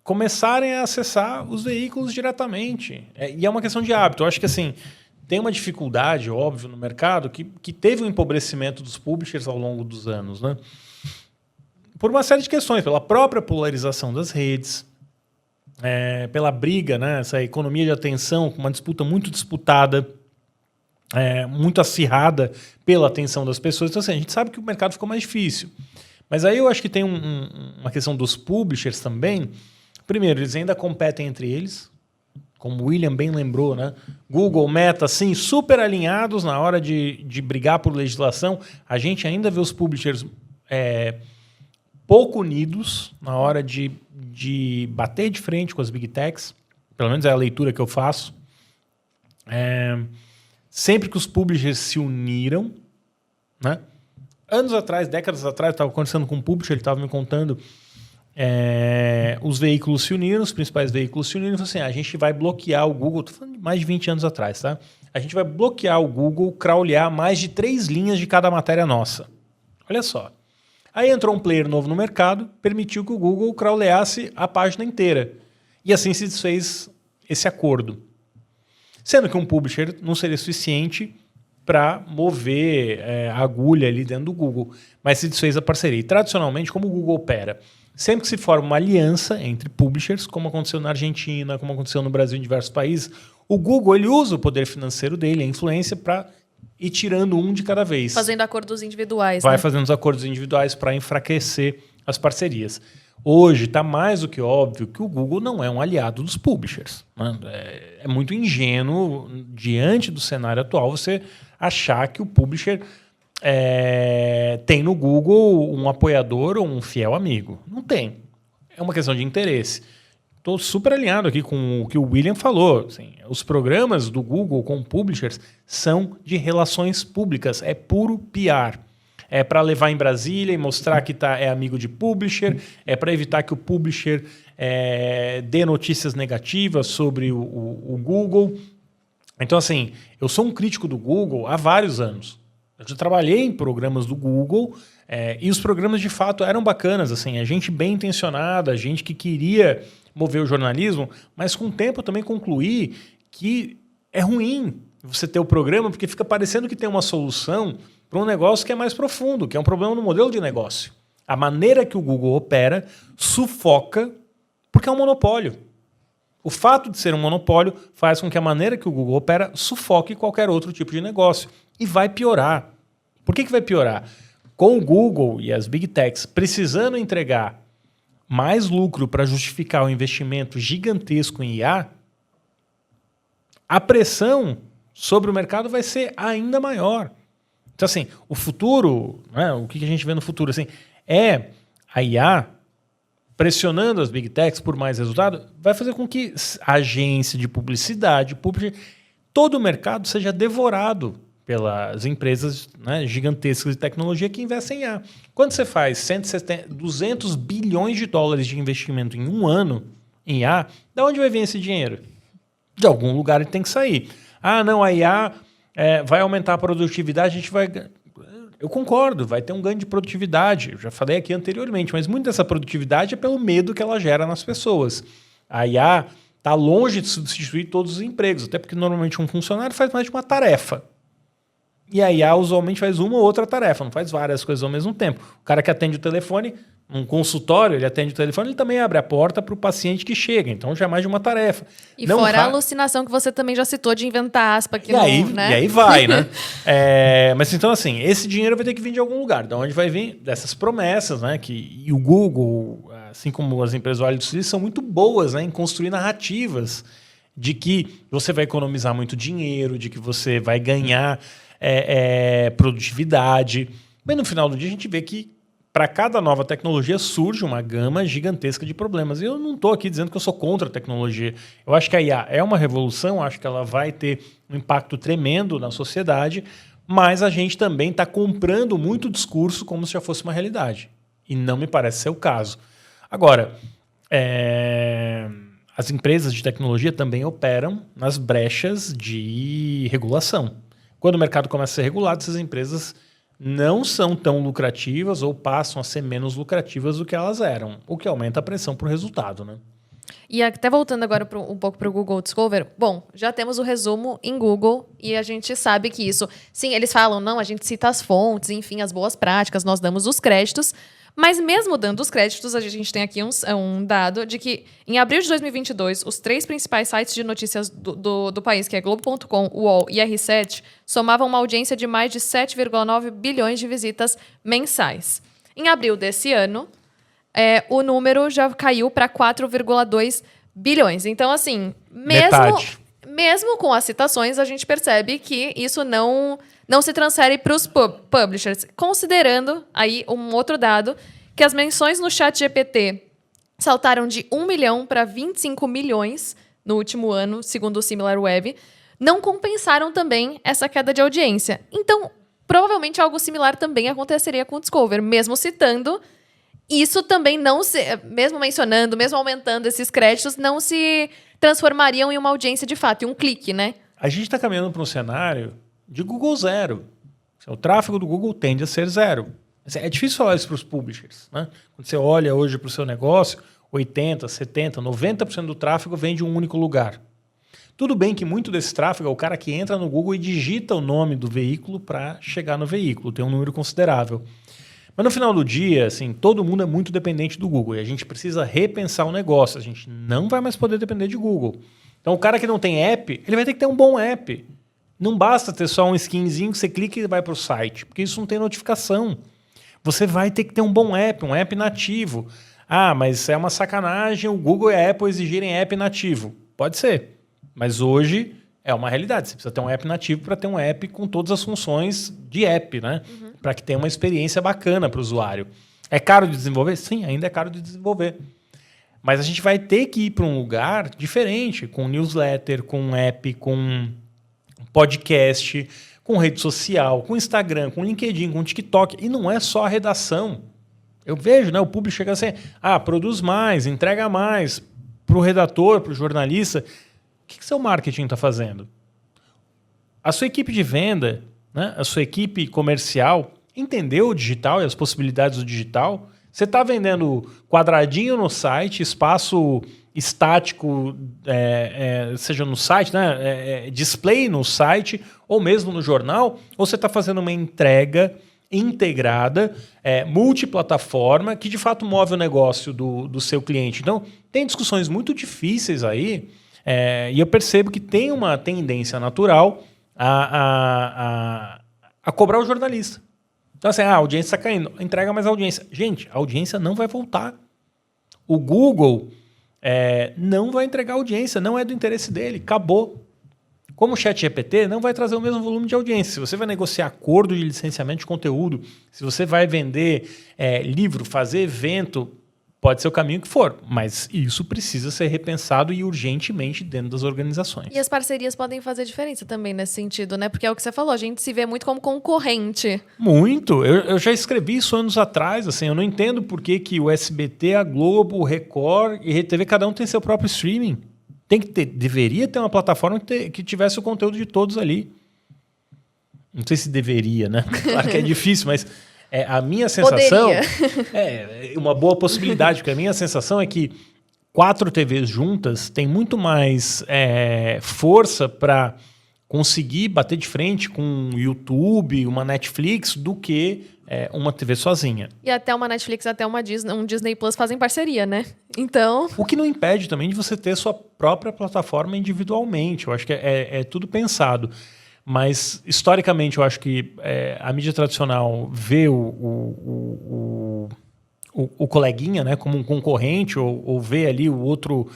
começarem a acessar os veículos diretamente. E é uma questão de hábito. Eu acho que assim, tem uma dificuldade, óbvio, no mercado que teve um empobrecimento dos publishers ao longo dos anos, né? Por uma série de questões, pela própria polarização das redes, pela briga, né? Essa economia de atenção, uma disputa muito disputada, muito acirrada pela atenção das pessoas. Então, assim, a gente sabe que o mercado ficou mais difícil. Mas aí eu acho que tem uma questão dos publishers também. Primeiro, eles ainda competem entre eles, como o William bem lembrou, né? Google, Meta, sim, super alinhados na hora de brigar por legislação. A gente ainda vê os publishers pouco unidos na hora de bater de frente com as big techs. Pelo menos é a leitura que eu faço. Sempre que os publishers se uniram, né? Anos atrás, décadas atrás, eu estava conversando com um publisher, ele estava me contando, os veículos se uniram, os principais veículos se uniram e falaram assim, a gente vai bloquear o Google, estou falando de mais de 20 anos atrás, tá? A gente vai bloquear o Google, crawlear mais de 3 linhas de cada matéria nossa. Olha só. Aí entrou um player novo no mercado, permitiu que o Google crawleasse a página inteira. E assim se desfez esse acordo. Sendo que um publisher não seria suficiente para mover a agulha ali dentro do Google. Mas se desfez a parceria. E, tradicionalmente, como o Google opera? Sempre que se forma uma aliança entre publishers, como aconteceu na Argentina, como aconteceu no Brasil em diversos países, o Google ele usa o poder financeiro dele, a influência, para ir tirando um de cada vez. Fazendo acordos individuais. Vai né? fazendo os acordos individuais para enfraquecer as parcerias. Hoje está mais do que óbvio que o Google não é um aliado dos publishers. Né? É muito ingênuo, diante do cenário atual, você achar que o publisher tem no Google um apoiador ou um fiel amigo. Não tem. É uma questão de interesse. Estou super alinhado aqui com o que o William falou. Assim, os programas do Google com publishers são de relações públicas. É puro PR. É para levar em Brasília e mostrar que é amigo de publisher. É para evitar que o publisher dê notícias negativas sobre o Google. Então, assim, eu sou um crítico do Google há vários anos. Eu já trabalhei em programas do Google e os programas, de fato, eram bacanas. Assim, a gente bem intencionada, a gente que queria mover o jornalismo, mas com o tempo eu também concluí que é ruim você ter o programa porque fica parecendo que tem uma solução para um negócio que é mais profundo, que é um problema no modelo de negócio. A maneira que o Google opera sufoca porque é um monopólio. O fato de ser um monopólio faz com que a maneira que o Google opera sufoque qualquer outro tipo de negócio. E vai piorar. Por que vai piorar? Com o Google e as Big Techs precisando entregar mais lucro para justificar o investimento gigantesco em IA, a pressão sobre o mercado vai ser ainda maior. Então, assim, o futuro, né, o que a gente vê no futuro, assim, é a IA pressionando as Big Techs por mais resultado, vai fazer com que a agência de publicidade, todo o mercado seja devorado pelas empresas, né, gigantescas de tecnologia que investem em IA. Quando você faz 200 bilhões de dólares de investimento em um ano em IA, de onde vai vir esse dinheiro? De algum lugar ele tem que sair. Ah, não, a IA vai aumentar a produtividade, a gente vai... Eu concordo, vai ter um ganho de produtividade. Eu já falei aqui anteriormente, mas muita dessa produtividade é pelo medo que ela gera nas pessoas. A IA está longe de substituir todos os empregos, até porque normalmente um funcionário faz mais de uma tarefa. E a IA usualmente faz uma ou outra tarefa, não faz várias coisas ao mesmo tempo. O cara que atende o telefone, num consultório, ele atende o telefone, ele também abre a porta para o paciente que chega. Então já é mais de uma tarefa. E não fora a alucinação que você também já citou de inventar aspa aqui né? E aí vai, né? Mas então, assim, esse dinheiro vai ter que vir de algum lugar. De onde vai vir? Dessas promessas, né? E o Google, assim como as empresas do Vale do Silício, são muito boas, né, em construir narrativas de que você vai economizar muito dinheiro, de que você vai ganhar produtividade. Mas no final do dia a gente vê que para cada nova tecnologia surge uma gama gigantesca de problemas. E eu não estou aqui dizendo que eu sou contra a tecnologia. Eu acho que a IA é uma revolução, acho que ela vai ter um impacto tremendo na sociedade, mas a gente também está comprando muito discurso como se já fosse uma realidade. E não me parece ser o caso. Agora, as empresas de tecnologia também operam nas brechas de regulação. Quando o mercado começa a ser regulado, essas empresas não são tão lucrativas ou passam a ser menos lucrativas do que elas eram, o que aumenta a pressão para o resultado, né? E até voltando agora um pouco para o Google Discover, bom, já temos o resumo em Google e a gente sabe que isso... Sim, eles falam, não, a gente cita as fontes, enfim, as boas práticas, nós damos os créditos, mas mesmo dando os créditos, a gente tem aqui um dado de que em abril de 2022, os 3 principais sites de notícias do país, que é Globo.com, UOL e R7, somavam uma audiência de mais de 7,9 bilhões de visitas mensais. Em abril desse ano, o número já caiu para 4,2 bilhões. Então, assim, mesmo com as citações, a gente percebe que isso não se transfere para os publishers. Considerando aí um outro dado, que as menções no ChatGPT saltaram de 1 milhão para 25 milhões no último ano, segundo o SimilarWeb, não compensaram também essa queda de audiência. Então, provavelmente algo similar também aconteceria com o Discover, mesmo citando... Isso também não se... Mesmo mencionando, mesmo aumentando esses créditos, não se transformariam em uma audiência de fato, em um clique, né? A gente está caminhando para um cenário de Google zero. O tráfego do Google tende a ser zero. É difícil falar isso para os publishers, né? Quando você olha hoje para o seu negócio, 80%, 70%, 90% do tráfego vem de um único lugar. Tudo bem que muito desse tráfego é o cara que entra no Google e digita o nome do veículo para chegar no veículo, tem um número considerável. Mas no final do dia, assim, todo mundo é muito dependente do Google e a gente precisa repensar o negócio. A gente não vai mais poder depender de Google. Então o cara que não tem app, ele vai ter que ter um bom app. Não basta ter só um skinzinho que você clica e vai para o site, porque isso não tem notificação. Você vai ter que ter um bom app, um app nativo. Ah, mas é uma sacanagem o Google e a Apple exigirem app nativo. Pode ser. Mas hoje é uma realidade. Você precisa ter um app nativo para ter um app com todas as funções de app, né? Para que tenha uma experiência bacana para o usuário. É caro de desenvolver? Sim, ainda é caro de desenvolver. Mas a gente vai ter que ir para um lugar diferente, com newsletter, com app, com podcast, com rede social, com Instagram, com LinkedIn, com TikTok. E não é só a redação. Eu vejo, né, o público chega assim, produz mais, entrega mais para o redator, para o jornalista. O que seu marketing está fazendo? A sua equipe de venda, né, a sua equipe comercial, entendeu o digital e as possibilidades do digital? Você está vendendo quadradinho no site, espaço estático, seja no site, né, display no site, ou mesmo no jornal, ou você está fazendo uma entrega integrada, multiplataforma, que de fato move o negócio do seu cliente. Então, tem discussões muito difíceis aí, e eu percebo que tem uma tendência natural a cobrar o jornalista. Então, assim, a audiência está caindo, entrega mais audiência. Gente, a audiência não vai voltar. O Google não vai entregar audiência, não é do interesse dele, acabou. Como o ChatGPT não vai trazer o mesmo volume de audiência. Se você vai negociar acordo de licenciamento de conteúdo, se você vai vender livro, fazer evento, pode ser o caminho que for, mas isso precisa ser repensado e urgentemente dentro das organizações. E as parcerias podem fazer diferença também nesse sentido, né? Porque é o que você falou, a gente se vê muito como concorrente. Muito. Eu já escrevi isso anos atrás. Assim, eu não entendo por que o SBT, a Globo, o Record e a RTV, cada um tem seu próprio streaming. Deveria ter uma plataforma que tivesse o conteúdo de todos ali. Não sei se deveria, né? Claro que é difícil, mas a minha sensação é uma boa possibilidade, porque a minha sensação é que 4 TVs juntas têm muito mais força para conseguir bater de frente com o YouTube, uma Netflix, do que uma TV sozinha. E até uma Netflix, até um Disney Plus fazem parceria, né? Então... O que não impede também de você ter sua própria plataforma individualmente. Eu acho que é tudo pensado. Mas, historicamente, eu acho que a mídia tradicional vê o coleguinha, né, como um concorrente, ou vê ali o outro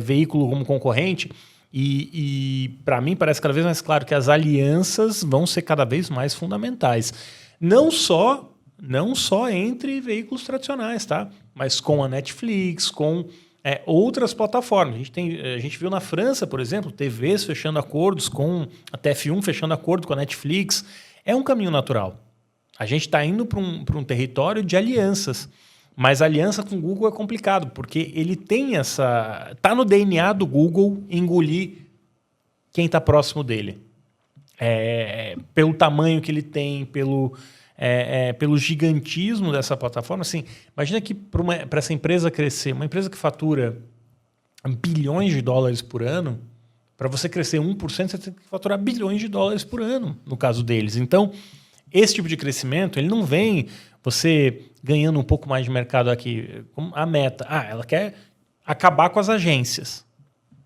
veículo como concorrente. E para mim, parece cada vez mais claro que as alianças vão ser cada vez mais fundamentais. Não só entre veículos tradicionais, tá? Mas com a Netflix, com outras plataformas. A gente viu na França, por exemplo, TVs fechando acordos com a TF1, fechando acordo com a Netflix. É um caminho natural. A gente está indo para um território de alianças. Mas a aliança com o Google é complicado, porque ele tem está no DNA do Google engolir quem está próximo dele. Pelo tamanho que ele tem, pelo gigantismo dessa plataforma. Assim, imagina que para essa empresa crescer, uma empresa que fatura bilhões de dólares por ano, para você crescer 1%, você tem que faturar bilhões de dólares por ano, no caso deles. Então, esse tipo de crescimento, ele não vem você ganhando um pouco mais de mercado aqui. A Meta, ela quer acabar com as agências,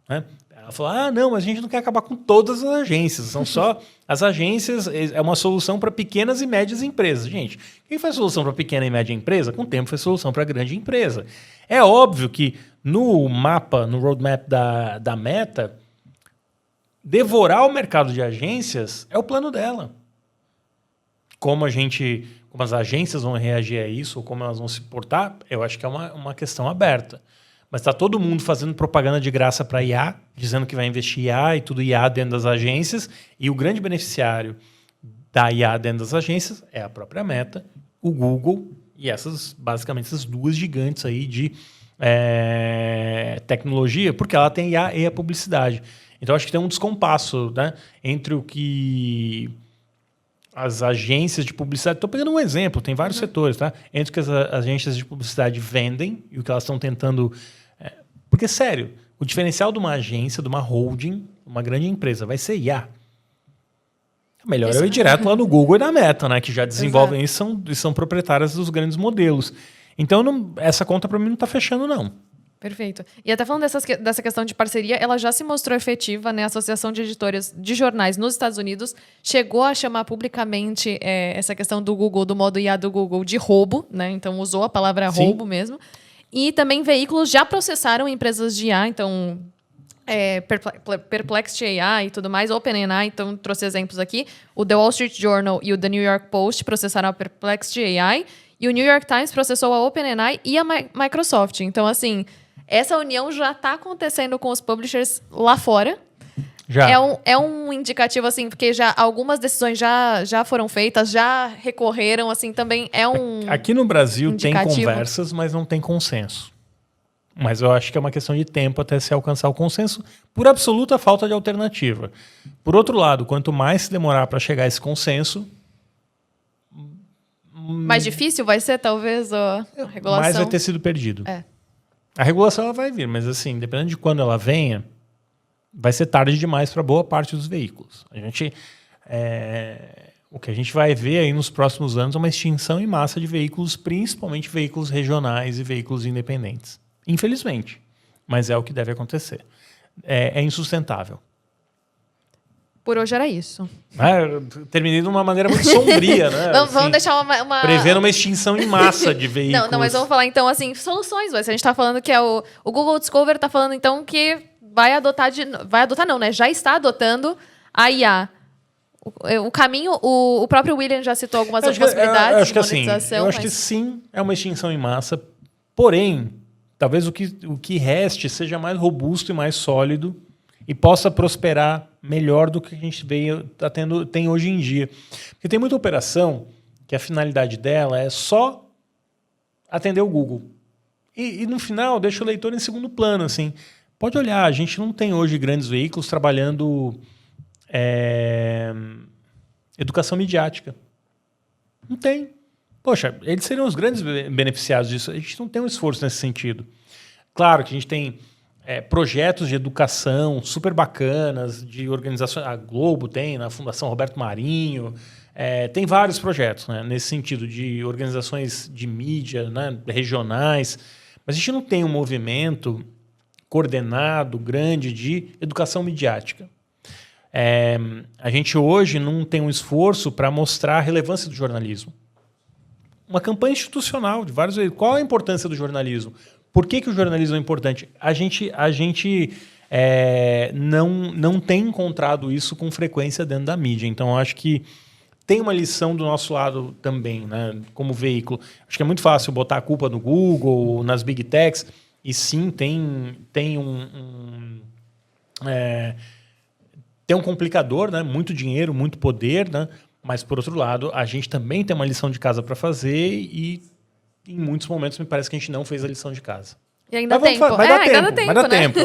né? Ela falou, não, mas a gente não quer acabar com todas as agências, são só as agências, é uma solução para pequenas e médias empresas. Gente, quem faz solução para pequena e média empresa, com o tempo faz solução para grande empresa. É óbvio que no mapa, no roadmap da Meta, devorar o mercado de agências é o plano dela. Como as agências vão reagir a isso, ou como elas vão se portar, eu acho que é uma questão aberta. Mas está todo mundo fazendo propaganda de graça para IA, dizendo que vai investir em IA e tudo IA dentro das agências, e o grande beneficiário da IA dentro das agências é a própria Meta, o Google e basicamente essas duas gigantes aí de tecnologia, porque ela tem IA e a publicidade. Então acho que tem um descompasso, né, entre o que as agências de publicidade... Estou pegando um exemplo, tem vários setores, tá? Entre o que as agências de publicidade vendem e o que elas estão tentando... Porque, sério, O diferencial de uma agência, de uma holding, uma grande empresa, vai ser IA. Melhor eu ir direto lá no Google e na Meta, né? Que já desenvolvem isso e são proprietárias dos grandes modelos. Então, essa conta para mim não está fechando, não. Perfeito. E até falando dessa questão de parceria, ela já se mostrou efetiva, né? A Associação de Editoras de Jornais nos Estados Unidos chegou a chamar publicamente essa questão do Google, do modo IA do Google, de roubo, né? Então, usou a palavra roubo mesmo. E também veículos já processaram empresas de IA, então... Perplexity AI e tudo mais, OpenAI, então trouxe exemplos aqui. O The Wall Street Journal e o The New York Post processaram a Perplexity AI e o New York Times processou a OpenAI e a Microsoft. Então, assim, essa união já está acontecendo com os publishers lá fora. Já. É um indicativo, assim, porque já algumas decisões já foram feitas, já recorreram, assim, também é um Aqui no Brasil indicativo. Tem conversas, mas não tem consenso. Mas eu acho que é uma questão de tempo até se alcançar o consenso, por absoluta falta de alternativa. Por outro lado, quanto mais se demorar para chegar a esse consenso... Mais difícil vai ser, talvez, a regulação? Mais vai ter sido perdido. A regulação ela vai vir, mas assim, dependendo de quando ela venha, vai ser tarde demais para boa parte dos veículos. O que a gente vai ver aí nos próximos anos é uma extinção em massa de veículos, principalmente veículos regionais e veículos independentes. Infelizmente, mas é o que deve acontecer. É insustentável. Por hoje era isso. Terminei de uma maneira muito sombria, né? Vamos deixar uma... Prevendo uma extinção em massa de veículos. Não, mas vamos falar então, assim, soluções. A gente está falando que o Google Discover está falando então que vai adotar não, né? Já está adotando a IA. O caminho, o próprio William já citou algumas possibilidades de monetização. Eu acho que sim, é uma extinção em massa. Porém, talvez o que reste seja mais robusto e mais sólido e possa prosperar melhor do que a gente tem hoje em dia. Porque tem muita operação que a finalidade dela é só atender o Google. E no final deixa o leitor em segundo plano. Assim. Pode olhar, a gente não tem hoje grandes veículos trabalhando educação midiática. Não tem. Poxa, eles seriam os grandes beneficiados disso. A gente não tem um esforço nesse sentido. Claro que a gente tem projetos de educação super bacanas, de organizações. A Globo tem, na Fundação Roberto Marinho. Tem vários projetos, né, nesse sentido, de organizações de mídia, né, regionais. Mas a gente não tem um movimento coordenado, grande, de educação midiática. A gente hoje não tem um esforço para mostrar a relevância do jornalismo. Uma campanha institucional de vários vezes. Qual a importância do jornalismo? Por que o jornalismo é importante? A gente não tem encontrado isso com frequência dentro da mídia. Então, eu acho que tem uma lição do nosso lado também, né, como veículo. Acho que é muito fácil botar a culpa no Google, nas Big Techs. E sim, tem um complicador, né, muito dinheiro, muito poder, né? Mas, por outro lado, a gente também tem uma lição de casa para fazer e, em muitos momentos, me parece que a gente não fez a lição de casa. E ainda dá tempo. Vai dar tempo.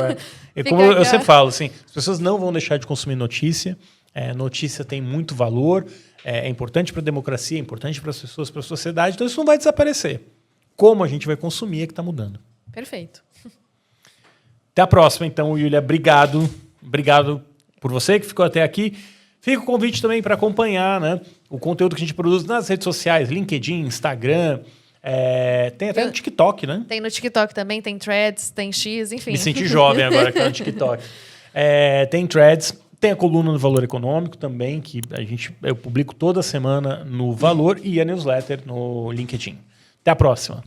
Como eu sempre falo, assim, as pessoas não vão deixar de consumir notícia. Notícia tem muito valor, é importante para a democracia, é importante para as pessoas, para a sociedade. Então, isso não vai desaparecer. Como a gente vai consumir é que está mudando. Perfeito. Até a próxima, então, Yulia. Obrigado. Obrigado por você que ficou até aqui. Fica o convite também para acompanhar, né, o conteúdo que a gente produz nas redes sociais, LinkedIn, Instagram, tem até no TikTok, né? Tem no TikTok também, tem Threads, tem X, enfim. Me senti jovem agora que tá no TikTok. Tem Threads, tem a coluna do Valor Econômico também, que eu publico toda semana no Valor, e a newsletter no LinkedIn. Até a próxima.